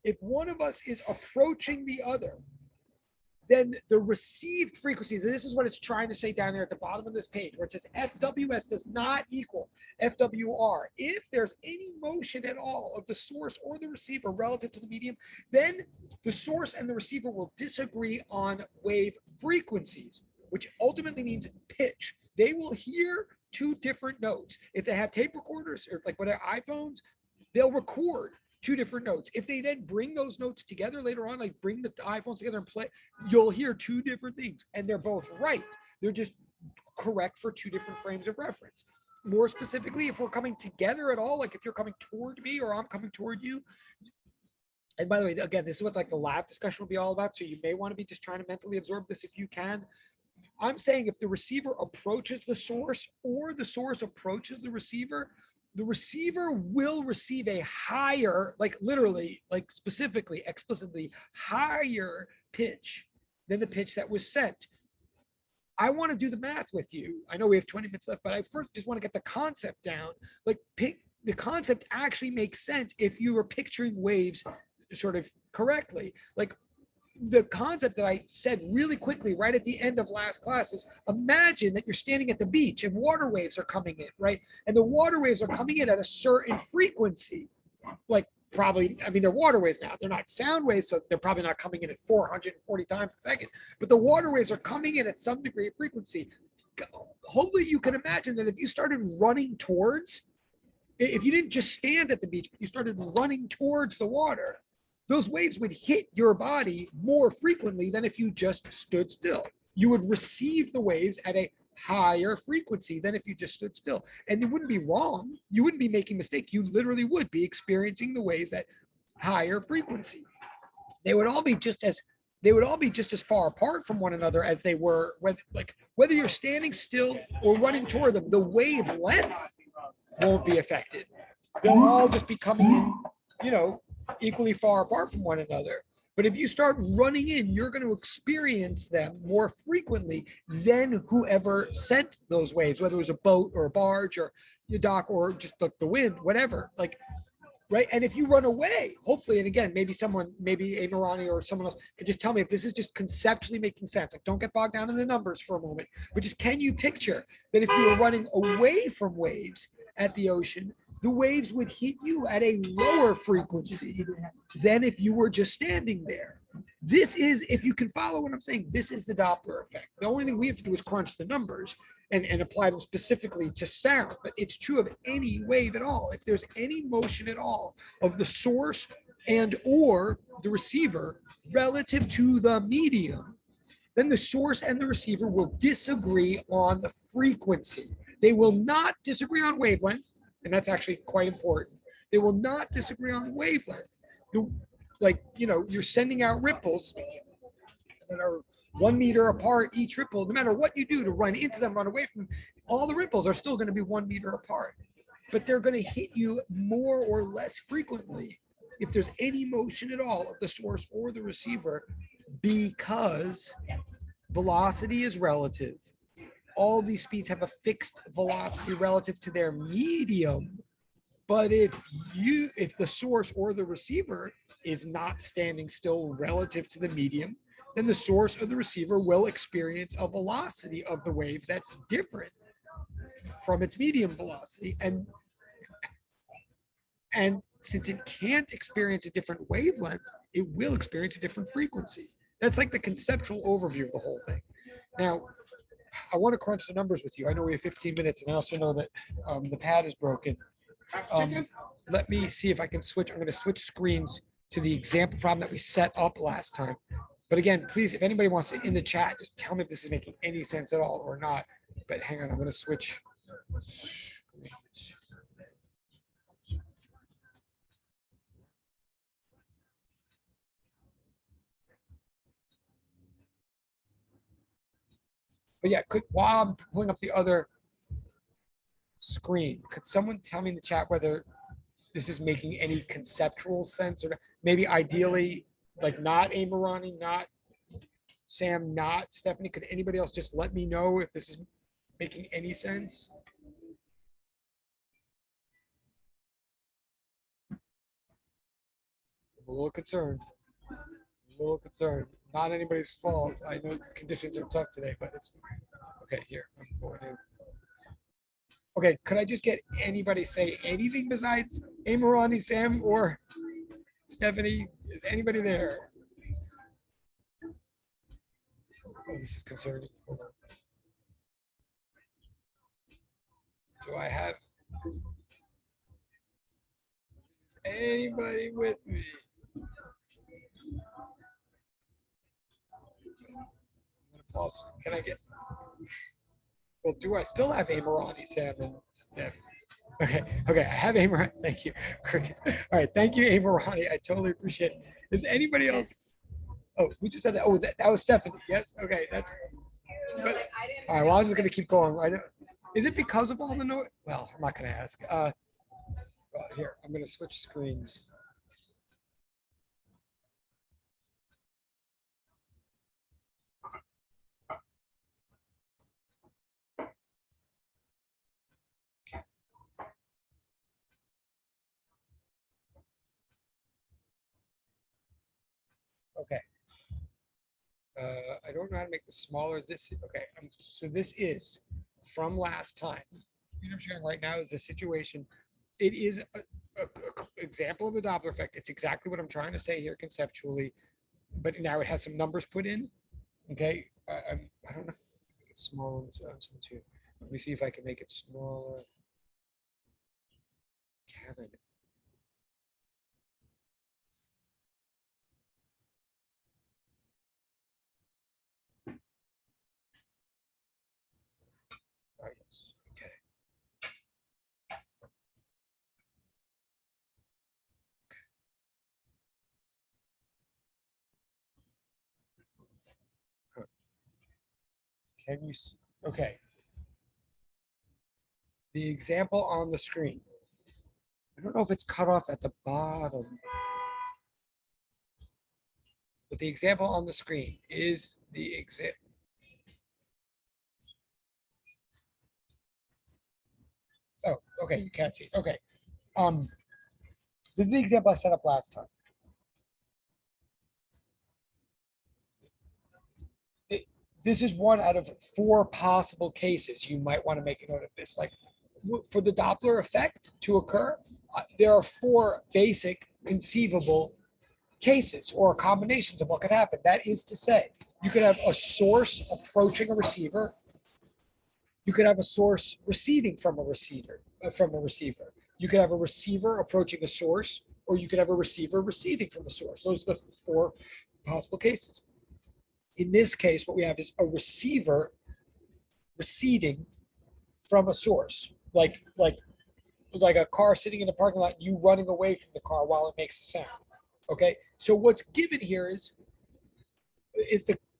If one of us is approaching the other then the received frequencies, and this is what it's trying to say down there at the bottom of this page, where it says FWS does not equal FWR. If there's any motion at all of the source or the receiver relative to the medium, then the source and the receiver will disagree on wave frequencies, which ultimately means pitch. They will hear two different notes. If they have tape recorders or like whatever iPhones, they'll record two different notes. If they then bring those notes together later on, like bring the iPhones together and play, you'll hear two different things, and they're both right. They're just correct for two different frames of reference. More specifically, if we're coming together at all, like if you're coming toward me or I'm coming toward you. And by the way, again, this is what like the lab discussion will be all about. So you may want to be just trying to mentally absorb this if you can. I'm saying if the receiver approaches the source or the source approaches the receiver will receive a higher, like literally, like specifically, explicitly higher pitch than the pitch that was sent. I want to do the math with you. I know we have 20 minutes left, but I first just want to get the concept down. Like the concept actually makes sense if you are picturing waves sort of correctly. Like the concept that I said really quickly right at the end of last class is imagine that you're standing at the beach and water waves are coming in, right? And the water waves are coming in at a certain frequency, like probably, I mean, they're water waves now. They're not sound waves, so they're probably not coming in at 440 times a second, but the water waves are coming in at some degree of frequency. Hopefully you can imagine that if you started running towards, if you didn't just stand at the beach, but you started running towards the water, those waves would hit your body more frequently than if you just stood still. You would receive the waves at a higher frequency than if you just stood still. And it wouldn't be wrong. You wouldn't be making a mistake. You literally would be experiencing the waves at higher frequency. They would all be just as far apart from one another as they were, whether you're standing still or running toward them, the wavelength won't be affected. They'll all just be coming in, equally far apart from one another. But if you start running in, you're going to experience them more frequently than whoever sent those waves, whether it was a boat or a barge or your dock or just the wind, whatever. Like, right? And if you run away, hopefully, and again, maybe a Marani or someone else could just tell me if this is just conceptually making sense. Like, don't get bogged down in the numbers for a moment, but just can you picture that if you were running away from waves at the ocean, the waves would hit you at a lower frequency than if you were just standing there. This is, if you can follow what I'm saying, this is the Doppler effect. The only thing we have to do is crunch the numbers and apply them specifically to sound, but it's true of any wave at all. If there's any motion at all of the source and or the receiver relative to the medium, then the source and the receiver will disagree on the frequency. They will not disagree on wavelength, and that's actually quite important. They will not disagree on the wavelength. You're sending out ripples that are 1 meter apart each ripple. No matter what you do to run into them, run away from them, all the ripples are still going to be 1 meter apart. But they're going to hit you more or less frequently if there's any motion at all of the source or the receiver, because velocity is relative. All these speeds have a fixed velocity relative to their medium. But if the source or the receiver is not standing still relative to the medium, then the source or the receiver will experience a velocity of the wave that's different from its medium velocity. And since it can't experience a different wavelength, it will experience a different frequency. That's like the conceptual overview of the whole thing. Now, I want to crunch the numbers with you. I know we have 15 minutes, and I also know that the pad is broken. Let me see if I can switch. I'm going to switch screens to the example problem that we set up last time. But again, please, if anybody wants to in the chat, just tell me if this is making any sense at all or not. But hang on, I'm going to switch screens. But yeah, while I'm pulling up the other screen, could someone tell me in the chat whether this is making any conceptual sense, or maybe ideally, like not Amarani, not Sam, not Stephanie? Could anybody else just let me know if this is making any sense? I'm a little concerned. not anybody's fault. I know conditions are tough today, but it's okay. Here, I'm going to. Okay, could I just get anybody say anything besides Amarani, Sam, or Stephanie? Is anybody there? Oh, this is concerning. Hold on. Do I have is anybody with me? I'm gonna pause. Can I get? Well, do I still have Amarani, Sam, and Steph? Okay, okay, I have Amarani. Thank you. Crickets. All right, thank you, Amarani. I totally appreciate it. Is anybody else? Oh, we just said that. Oh, that was Stephanie. Yes. Okay, that's. But, all right. Well, I'm just gonna keep going. I know. Is it because of all the noise? Well, I'm not gonna ask. Well, here, I'm gonna switch screens. Okay. I don't know how to make this smaller. This okay. So this is from last time. What I'm showing right now is a situation. It is a example of the Doppler effect. It's exactly what I'm trying to say here conceptually, but now it has some numbers put in. Okay, I don't know. It's small and so too. Let me see if I can make it smaller. Can it? Oh, yes. Okay. Huh. Can you? Okay. The example on the screen. I don't know if it's cut off at the bottom, but the example on the screen is the example. Oh, okay. You can't see it. Okay. Um, this is the example I set up last time. This is one out of four possible cases. You might want to make a note of this. Like for the Doppler effect to occur, there are four basic conceivable cases or combinations of what could happen. That is to say, you could have a source approaching a receiver. You could have a source receding from a receiver. You could have a receiver approaching a source, or you could have a receiver receding from a source. Those are the four possible cases. In this case, what we have is a receiver receding from a source, like a car sitting in a parking lot, and you running away from the car while it makes a sound. Okay, so what's given here is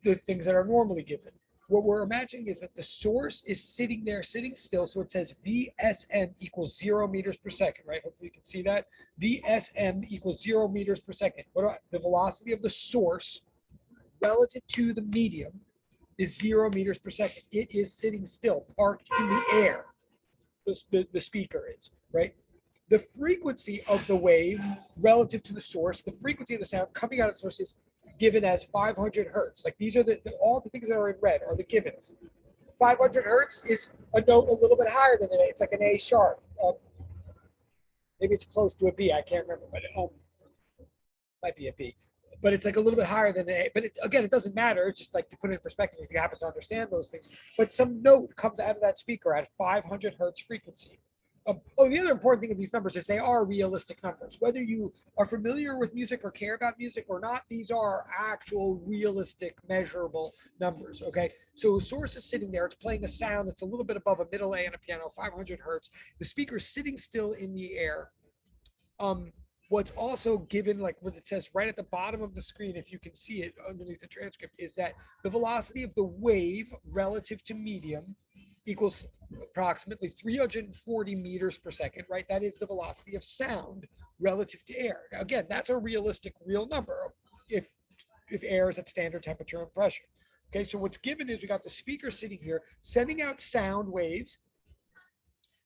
the things that are normally given. What we're imagining is that the source is sitting there, sitting still. So it says VSM equals 0 meters per second, right? Hopefully you can see that. VSM equals 0 meters per second. The velocity of the source relative to the medium is 0 meters per second. It is sitting still, parked in the air. The speaker is, right? The frequency of the wave relative to the source, the frequency of the sound coming out of the source is given as 500 hertz. Like these are all the things that are in red are the givens. 500 hertz is a note a little bit higher than an A. It's like an A sharp. Maybe it's close to a B. I can't remember, but might be a B. But it's like a little bit higher than A. But again, it doesn't matter. It's just like to put it in perspective if you happen to understand those things. But some note comes out of that speaker at 500 hertz frequency. The other important thing of these numbers is they are realistic numbers. Whether you are familiar with music or care about music or not, these are actual realistic measurable numbers. Okay, so a source is sitting there. It's playing a sound that's a little bit above a middle A on a piano, 500 hertz. The speaker is sitting still in the air. What's also given, like what it says right at the bottom of the screen, if you can see it underneath the transcript, is that the velocity of the wave relative to medium equals approximately 340 meters per second, right? That is the velocity of sound relative to air. Now, again, that's a realistic, real number if air is at standard temperature and pressure. Okay, so what's given is we got the speaker sitting here sending out sound waves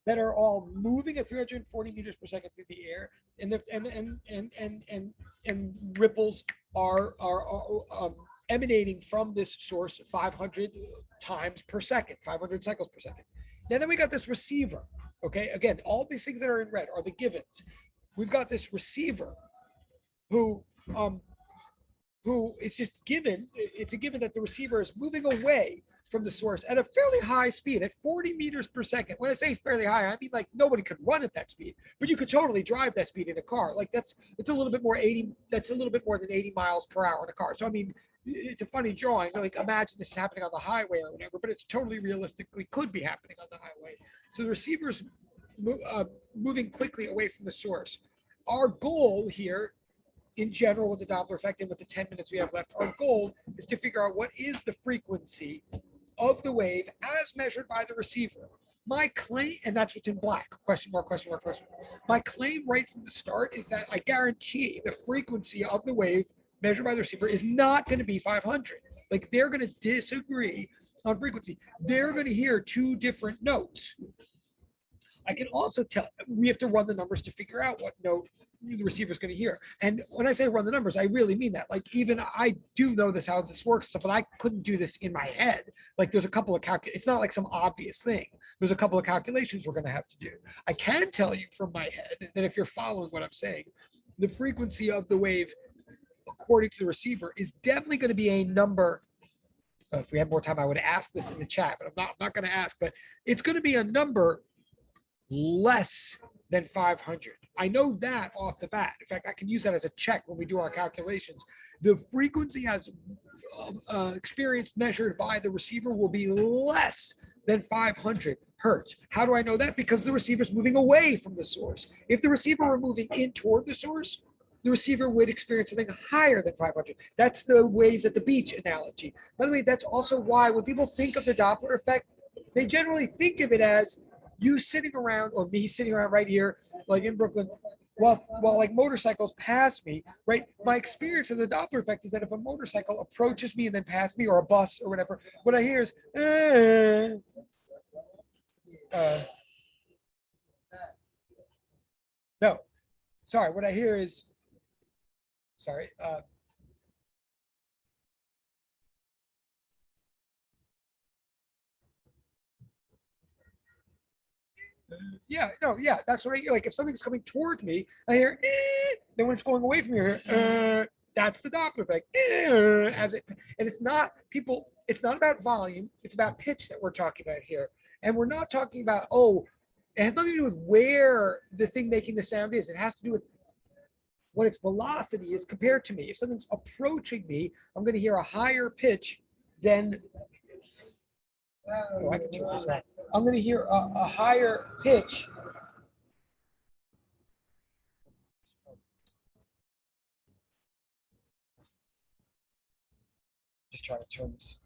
that are all moving at 340 meters per second through the air, and ripples are emanating from this source 500 times per second, 500 cycles per second. Now then we got this receiver. Okay, again, all these things that are in red are the givens. We've got this receiver who is just given. It's a given that the receiver is moving away from the source at a fairly high speed, at 40 meters per second. When I say fairly high, I mean like nobody could run at that speed, but you could totally drive that speed in a car. Like it's a little bit more 80. That's a little bit more than 80 miles per hour in a car. So I mean, it's a funny drawing. Like imagine this is happening on the highway or whatever, but it's totally realistically could be happening on the highway. So the receiver's moving quickly away from the source. Our goal here, in general, with the Doppler effect and with the 10 minutes we have left, our goal is to figure out what is the frequency of the wave as measured by the receiver. My claim, and that's what's in black, question mark, question mark, question mark. My claim right from the start is that I guarantee the frequency of the wave measured by the receiver is not going to be 500. Like they're going to disagree on frequency. They're going to hear two different notes. I can also tell, we have to run the numbers to figure out what note the receiver is going to hear. And when I say run the numbers, I really mean that. Like even I do know this, how this works, but I couldn't do this in my head. Like there's a couple of it's not like some obvious thing. There's a couple of calculations we're going to have to do. I can tell you from my head that if you're following what I'm saying, the frequency of the wave according to the receiver is definitely going to be a number. If we had more time, I would ask this in the chat, but I'm not going to ask, but it's going to be a number less than 500. I know that off the bat. In fact, I can use that as a check when we do our calculations. The frequency as experience measured by the receiver will be less than 500 hertz. How do I know that? Because the receiver is moving away from the source. If the receiver were moving in toward the source, the receiver would experience something higher than 500. That's the waves at the beach analogy. By the way, that's also why when people think of the Doppler effect, they generally think of it as you sitting around or me sitting around right here, like in Brooklyn, while like motorcycles pass me, right? My experience of the Doppler effect is that if a motorcycle approaches me and then passes me, or a bus or whatever, what I hear is, no, sorry, what I hear is, sorry, yeah, no, yeah, that's what I hear. Like if something's coming toward me, I hear, then when it's going away from me, I hear, that's the Doppler effect. As it, and it's not people, it's not about volume, it's about pitch that we're talking about here. And we're not talking about, oh, it has nothing to do with where the thing making the sound is. It has to do with what its velocity is compared to me. If something's approaching me, I'm going to hear a higher pitch than, oh, I can turn this on. I'm going to hear a higher pitch. Just try to turn this.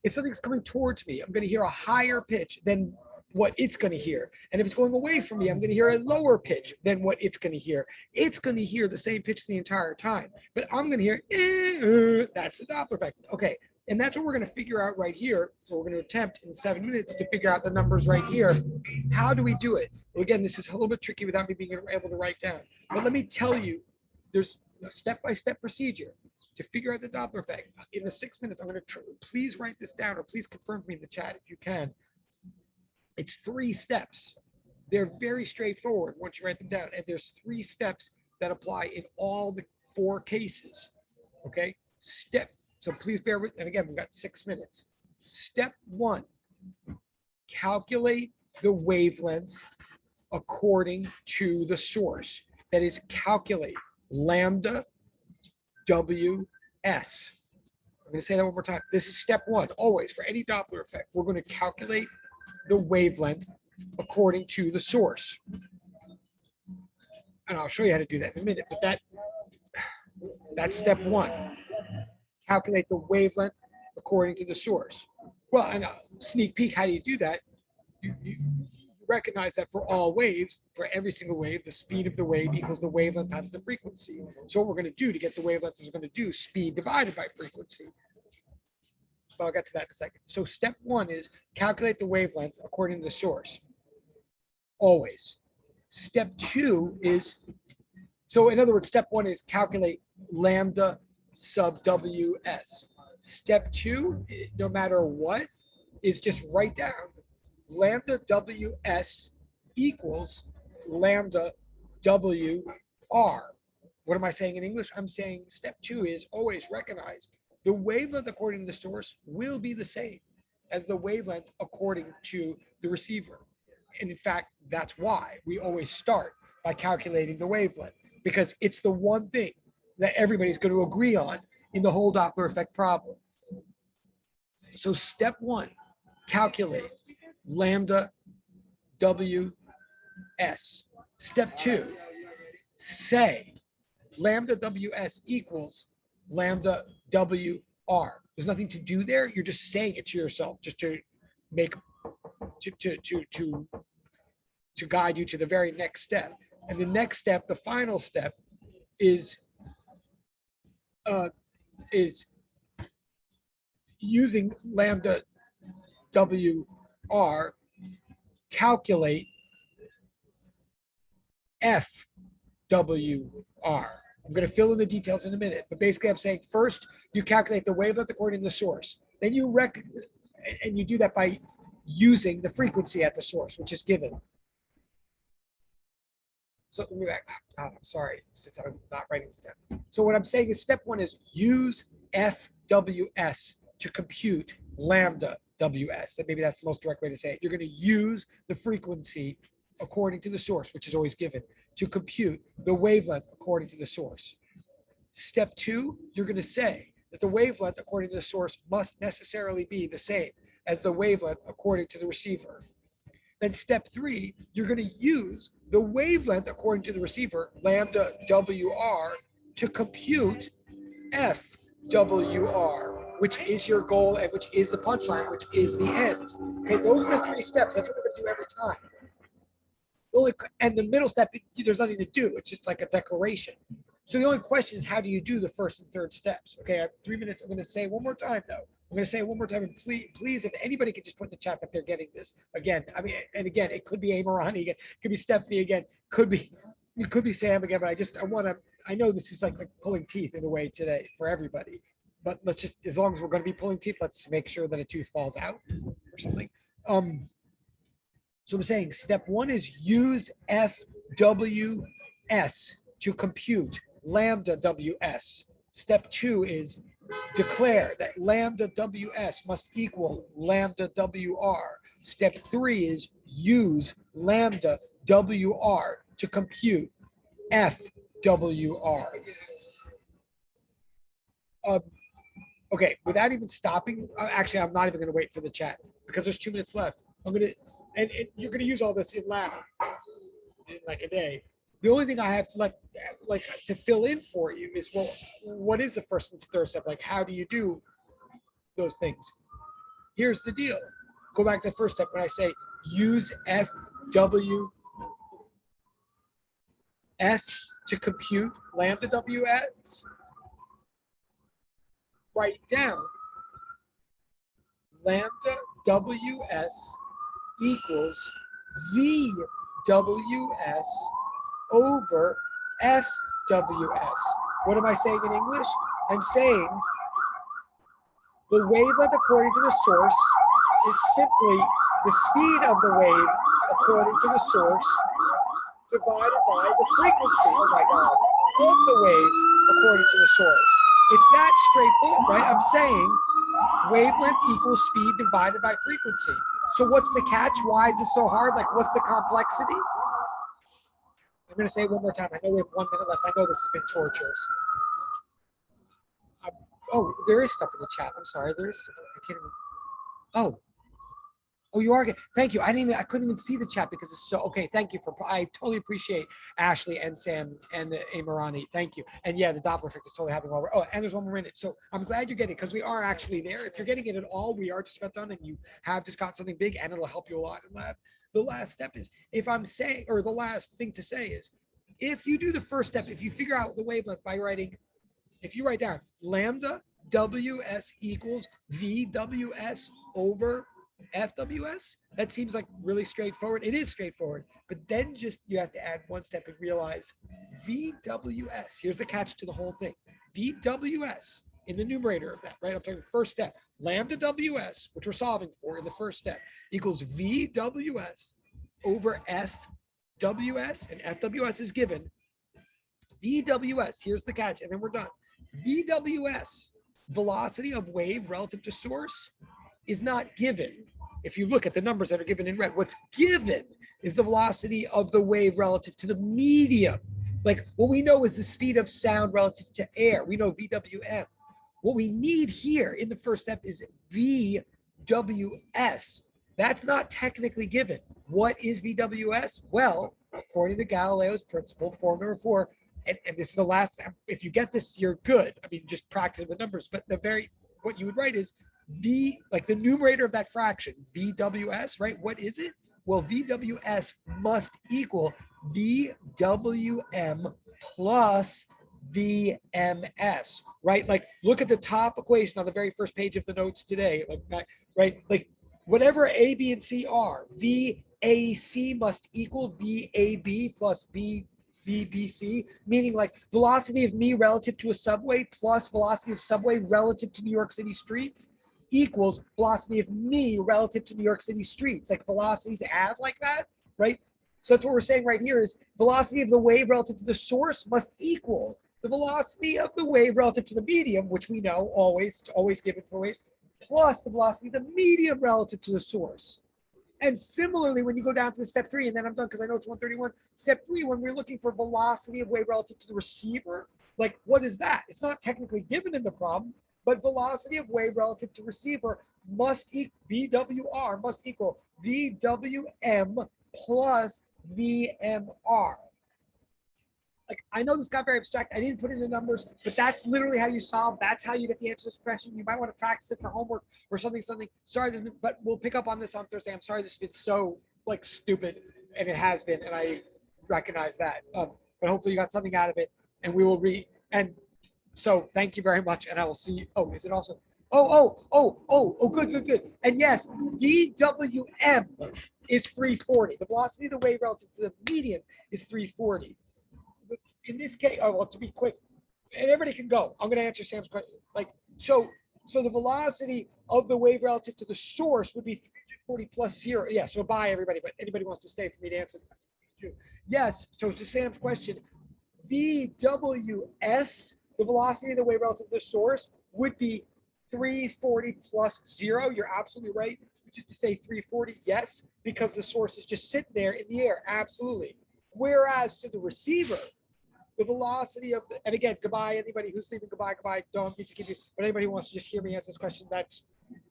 If something's coming towards me, I'm going to hear a higher pitch than what it's going to hear. And if it's going away from me, I'm going to hear a lower pitch than what it's going to hear. It's going to hear the same pitch the entire time, but I'm going to hear, that's the Doppler effect. Okay. And that's what we're going to figure out right here. So we're going to attempt in 7 minutes to figure out the numbers right here. How do we do it? Well, again, this is a little bit tricky without me being able to write down. But let me tell you, there's a step-by-step procedure to figure out the Doppler effect. In the 6 minutes, I'm going to please write this down, or please confirm me in the chat if you can. It's 3 steps. They're very straightforward once you write them down. And there's 3 steps that apply in all the 4 cases. Okay? So please bear with, and again, we've got 6 minutes. Step 1, calculate the wavelength according to the source. That is, calculate lambda WS. I'm going to say that one more time. This is step 1, always, for any Doppler effect. We're going to calculate the wavelength according to the source. And I'll show you how to do that in a minute, but that's step 1. Calculate the wavelength according to the source. Well, and sneak peek, how do you do that? You recognize that for all waves, for every single wave, the speed of the wave equals the wavelength times the frequency. So what we're going to do to get the wavelength is we're going to do speed divided by frequency. But I'll get to that in a second. So step 1 is calculate the wavelength according to the source. always. Step 2 is, so in other words, step 1 is calculate lambda sub WS. Step 2, no matter what, is just write down lambda WS equals lambda WR. What am I saying in English? I'm saying step 2 is always recognize the wavelength according to the source will be the same as the wavelength according to the receiver. And in fact, that's why we always start by calculating the wavelength, because it's the one thing that everybody's going to agree on in the whole Doppler effect problem. So step 1, calculate lambda WS. Step 2, say lambda WS equals lambda WR. There's nothing to do there. You're just saying it to yourself, just to make to guide you to the very next step. And the next step, the final step, is using lambda WR, calculate FWR. I'm going to fill in the details in a minute, but basically I'm saying first you calculate the wavelength according to the source. Then you and you do that by using the frequency at the source, which is given. So let me back. God, I'm sorry, since I'm not writing this down. So what I'm saying is step 1 is use FWS to compute lambda WS. Maybe that's the most direct way to say it. You're going to use the frequency according to the source, which is always given, to compute the wavelength according to the source. Step 2, you're going to say that the wavelength according to the source must necessarily be the same as the wavelength according to the receiver. Then step 3, you're going to use the wavelength according to the receiver, lambda WR, to compute FWR, which is your goal and which is the punchline, which is the end. Okay, those are the 3 steps. That's what we're going to do every time. And the middle step, there's nothing to do. It's just like a declaration. So the only question is, how do you do the first and third steps? Okay, I have 3 minutes. I'm going to say it one more time, though. I'm going to say it one more time, and please, if anybody could just put in the chat if they're getting this. Again, I mean, and again, it could be Amarani again, it could be Stephanie again, it could be Sam again, but I know this is like pulling teeth in a way today for everybody, but let's just, as long as we're going to be pulling teeth, let's make sure that a tooth falls out or something. So I'm saying step 1 is use FWS to compute lambda WS. Step 2 is declare that lambda WS must equal lambda WR. Step 3 is use lambda WR to compute FWR. Okay, without even stopping, actually, I'm not even going to wait for the chat because there's 2 minutes left. And you're going to use all this in lab in like a day. The only thing I have to to fill in for you is, well, what is the first and third step? Like, how do you do those things? Here's the deal. Go back to the first step when I say use FWS to compute lambda WS. Write down lambda WS equals VWS over FWS. What am I saying in English? I'm saying the wavelength according to the source is simply the speed of the wave according to the source divided by the frequency, oh my God, of the wave according to the source. It's that straightforward, right? I'm saying wavelength equals speed divided by frequency. So what's the catch? Why is this so hard? Like, what's the complexity? I'm going to say it one more time. I know we have 1 minute left. I know this has been torturous. Oh, there is stuff in the chat. I'm sorry. There is stuff. I can't even. Oh, you are. Thank you. I couldn't even see the chat because it's so, okay. Thank you I totally appreciate Ashley and Sam and the Amarani. Thank you. And yeah, the Doppler effect is totally happening while we're, and there's 1 more minute. So I'm glad you're getting it because we are actually there. If you're getting it at all, we are just about done and you have just got something big and it'll help you a lot in lab. The last step is, if I'm saying, or the last thing to say is, if you do the first step, if you figure out the wavelength by writing, if you write down lambda WS equals VWS over FWS, that seems like really straightforward. It is straightforward, but then just you have to add one step and realize VWS. Here's the catch to the whole thing. VWS in the numerator of that, right? I'm talking first step. Lambda WS, which we're solving for in the first step, equals VWS over FWS, and FWS is given. VWS, here's the catch, and then we're done. VWS, velocity of wave relative to source, is not given. If you look at the numbers that are given in red, what's given is the velocity of the wave relative to the medium. Like what we know is the speed of sound relative to air. We know VWM. What we need here in the first step is VWS. That's not technically given. What is VWS? Well, according to Galileo's principle, form number 4, and this is the last, if you get this, you're good. I mean, just practice it with numbers, but what you would write is V, like the numerator of that fraction, VWS, right? What is it? Well, VWS must equal VWM plus VMS, right? Like look at the top equation on the very first page of the notes today, like that, right? Like whatever A, B, and C are, VAC must equal VAB plus BBC, meaning like velocity of me relative to a subway plus velocity of subway relative to New York City streets equals velocity of me relative to New York City streets. Like velocities add like that, right? So that's what we're saying right here is velocity of the wave relative to the source must equal the velocity of the wave relative to the medium, which we know always given for waves, plus the velocity of the medium relative to the source. And similarly, when you go down to the step 3, and then I'm done because I know it's 131, step 3, when we're looking for velocity of wave relative to the receiver, like what is that? It's not technically given in the problem, but velocity of wave relative to receiver must equal, VWR must equal VWM plus VMR. Like, I know this got very abstract. I didn't put in the numbers, but that's literally how you solve. That's how you get the answer to this question. You might want to practice it for homework or something. Sorry, but we'll pick up on this on Thursday. I'm sorry this has been so like stupid, and it has been, and I recognize that. But hopefully you got something out of it, and we will read. And so thank you very much, and I will see you. Oh, is it also? Good. And yes, VWM is 340. The velocity of the wave relative to the median is 340. In this case, to be quick, and everybody can go. I'm going to answer Sam's question. Like, so the velocity of the wave relative to the source would be 340 plus 0. Yeah, so bye, everybody, but anybody wants to stay for me to answer. Yes, so to Sam's question, VWS, the velocity of the wave relative to the source, would be 340 plus 0. You're absolutely right. Just to say 340, yes, because the source is just sitting there in the air. Absolutely. Whereas to the receiver, the velocity of, and again, goodbye, anybody who's leaving, goodbye, don't need to give you, but anybody who wants to just hear me answer this question,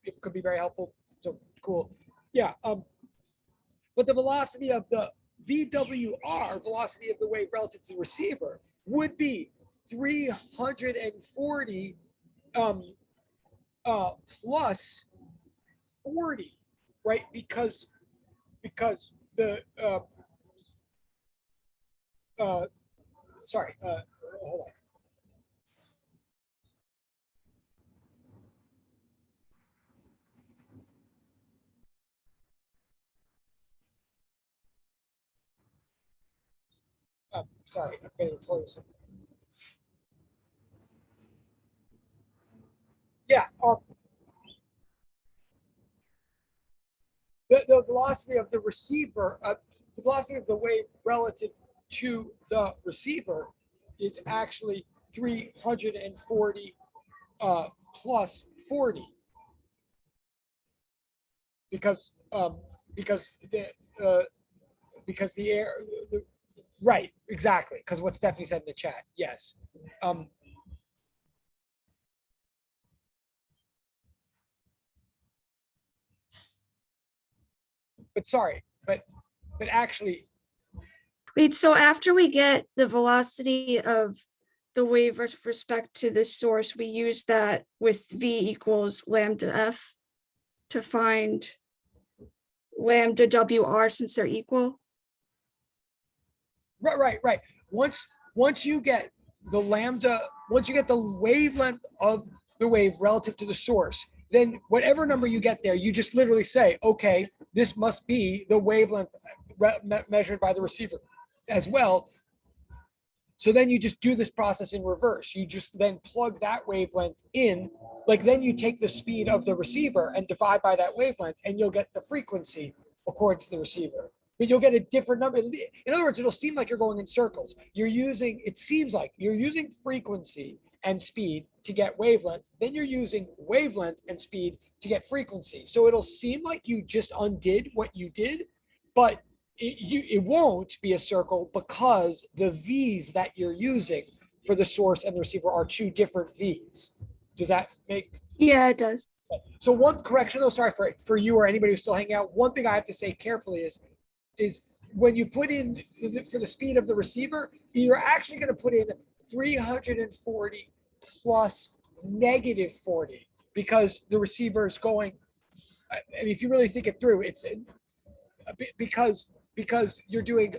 it could be very helpful. So cool. Yeah. But the velocity of the VWR, velocity of the wave relative to the receiver, would be 340 plus 40, right? Because the sorry, hold on. Sorry, I'm getting totally something. Yeah, the velocity of the receiver, the velocity of the wave relative to the receiver is actually 340 plus 40 because the air, right, exactly, because what Stephanie said in the chat, yes. But sorry, but actually, Wait, so after we get the velocity of the wave with respect to the source, we use that with V equals lambda F to find lambda WR since they're equal? Right. Once you get the lambda, once you get the wavelength of the wave relative to the source, then whatever number you get there, you just literally say, okay, this must be the wavelength measured by the receiver as well. So then you just do this process in reverse. You just then plug that wavelength in, like then you take the speed of the receiver and divide by that wavelength, and you'll get the frequency according to the receiver. But you'll get a different number. In other words, it'll seem like you're going in circles. It seems like you're using frequency and speed to get wavelength. Then you're using wavelength and speed to get frequency. So it'll seem like you just undid what you did, but it won't be a circle because the V's that you're using for the source and the receiver are two different V's. Does that make? Yeah, it does. So one correction, though, sorry for you or anybody who's still hanging out. One thing I have to say carefully is when you put in for the speed of the receiver, you're actually going to put in 340 plus negative 40 because the receiver is going. I mean, if you really think it through, it's because you're doing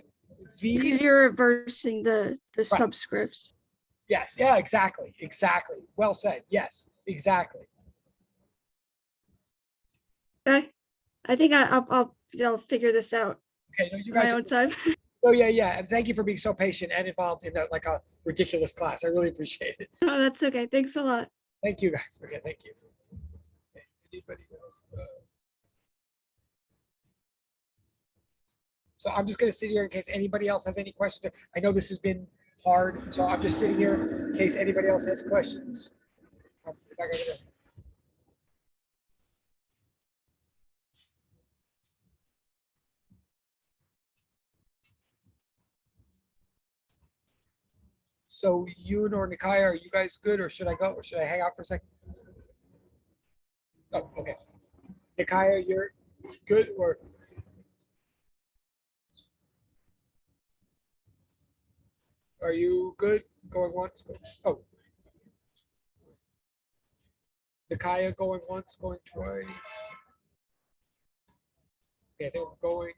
V. Because you're reversing the subscripts. Yes. Yeah. Exactly. Well said. Yes. Exactly. Okay. I think I'll figure this out. Okay. No, you My guys. own time. Oh yeah. And thank you for being so patient and involved in like a ridiculous class. I really appreciate it. Oh, that's okay. Thanks a lot. Thank you guys. Okay. Thank you. Okay, anybody else? So I'm just going to sit here in case anybody else has any questions. I know this has been hard, so I'm just sitting here in case anybody else has questions. So Yoon or Nikaya, are you guys good, or should I go, or should I hang out for a second? Oh, okay. Nikaya, you're good, or? Are you good? Going once? Oh. Nikaya going once, going twice. Okay, I think we're going.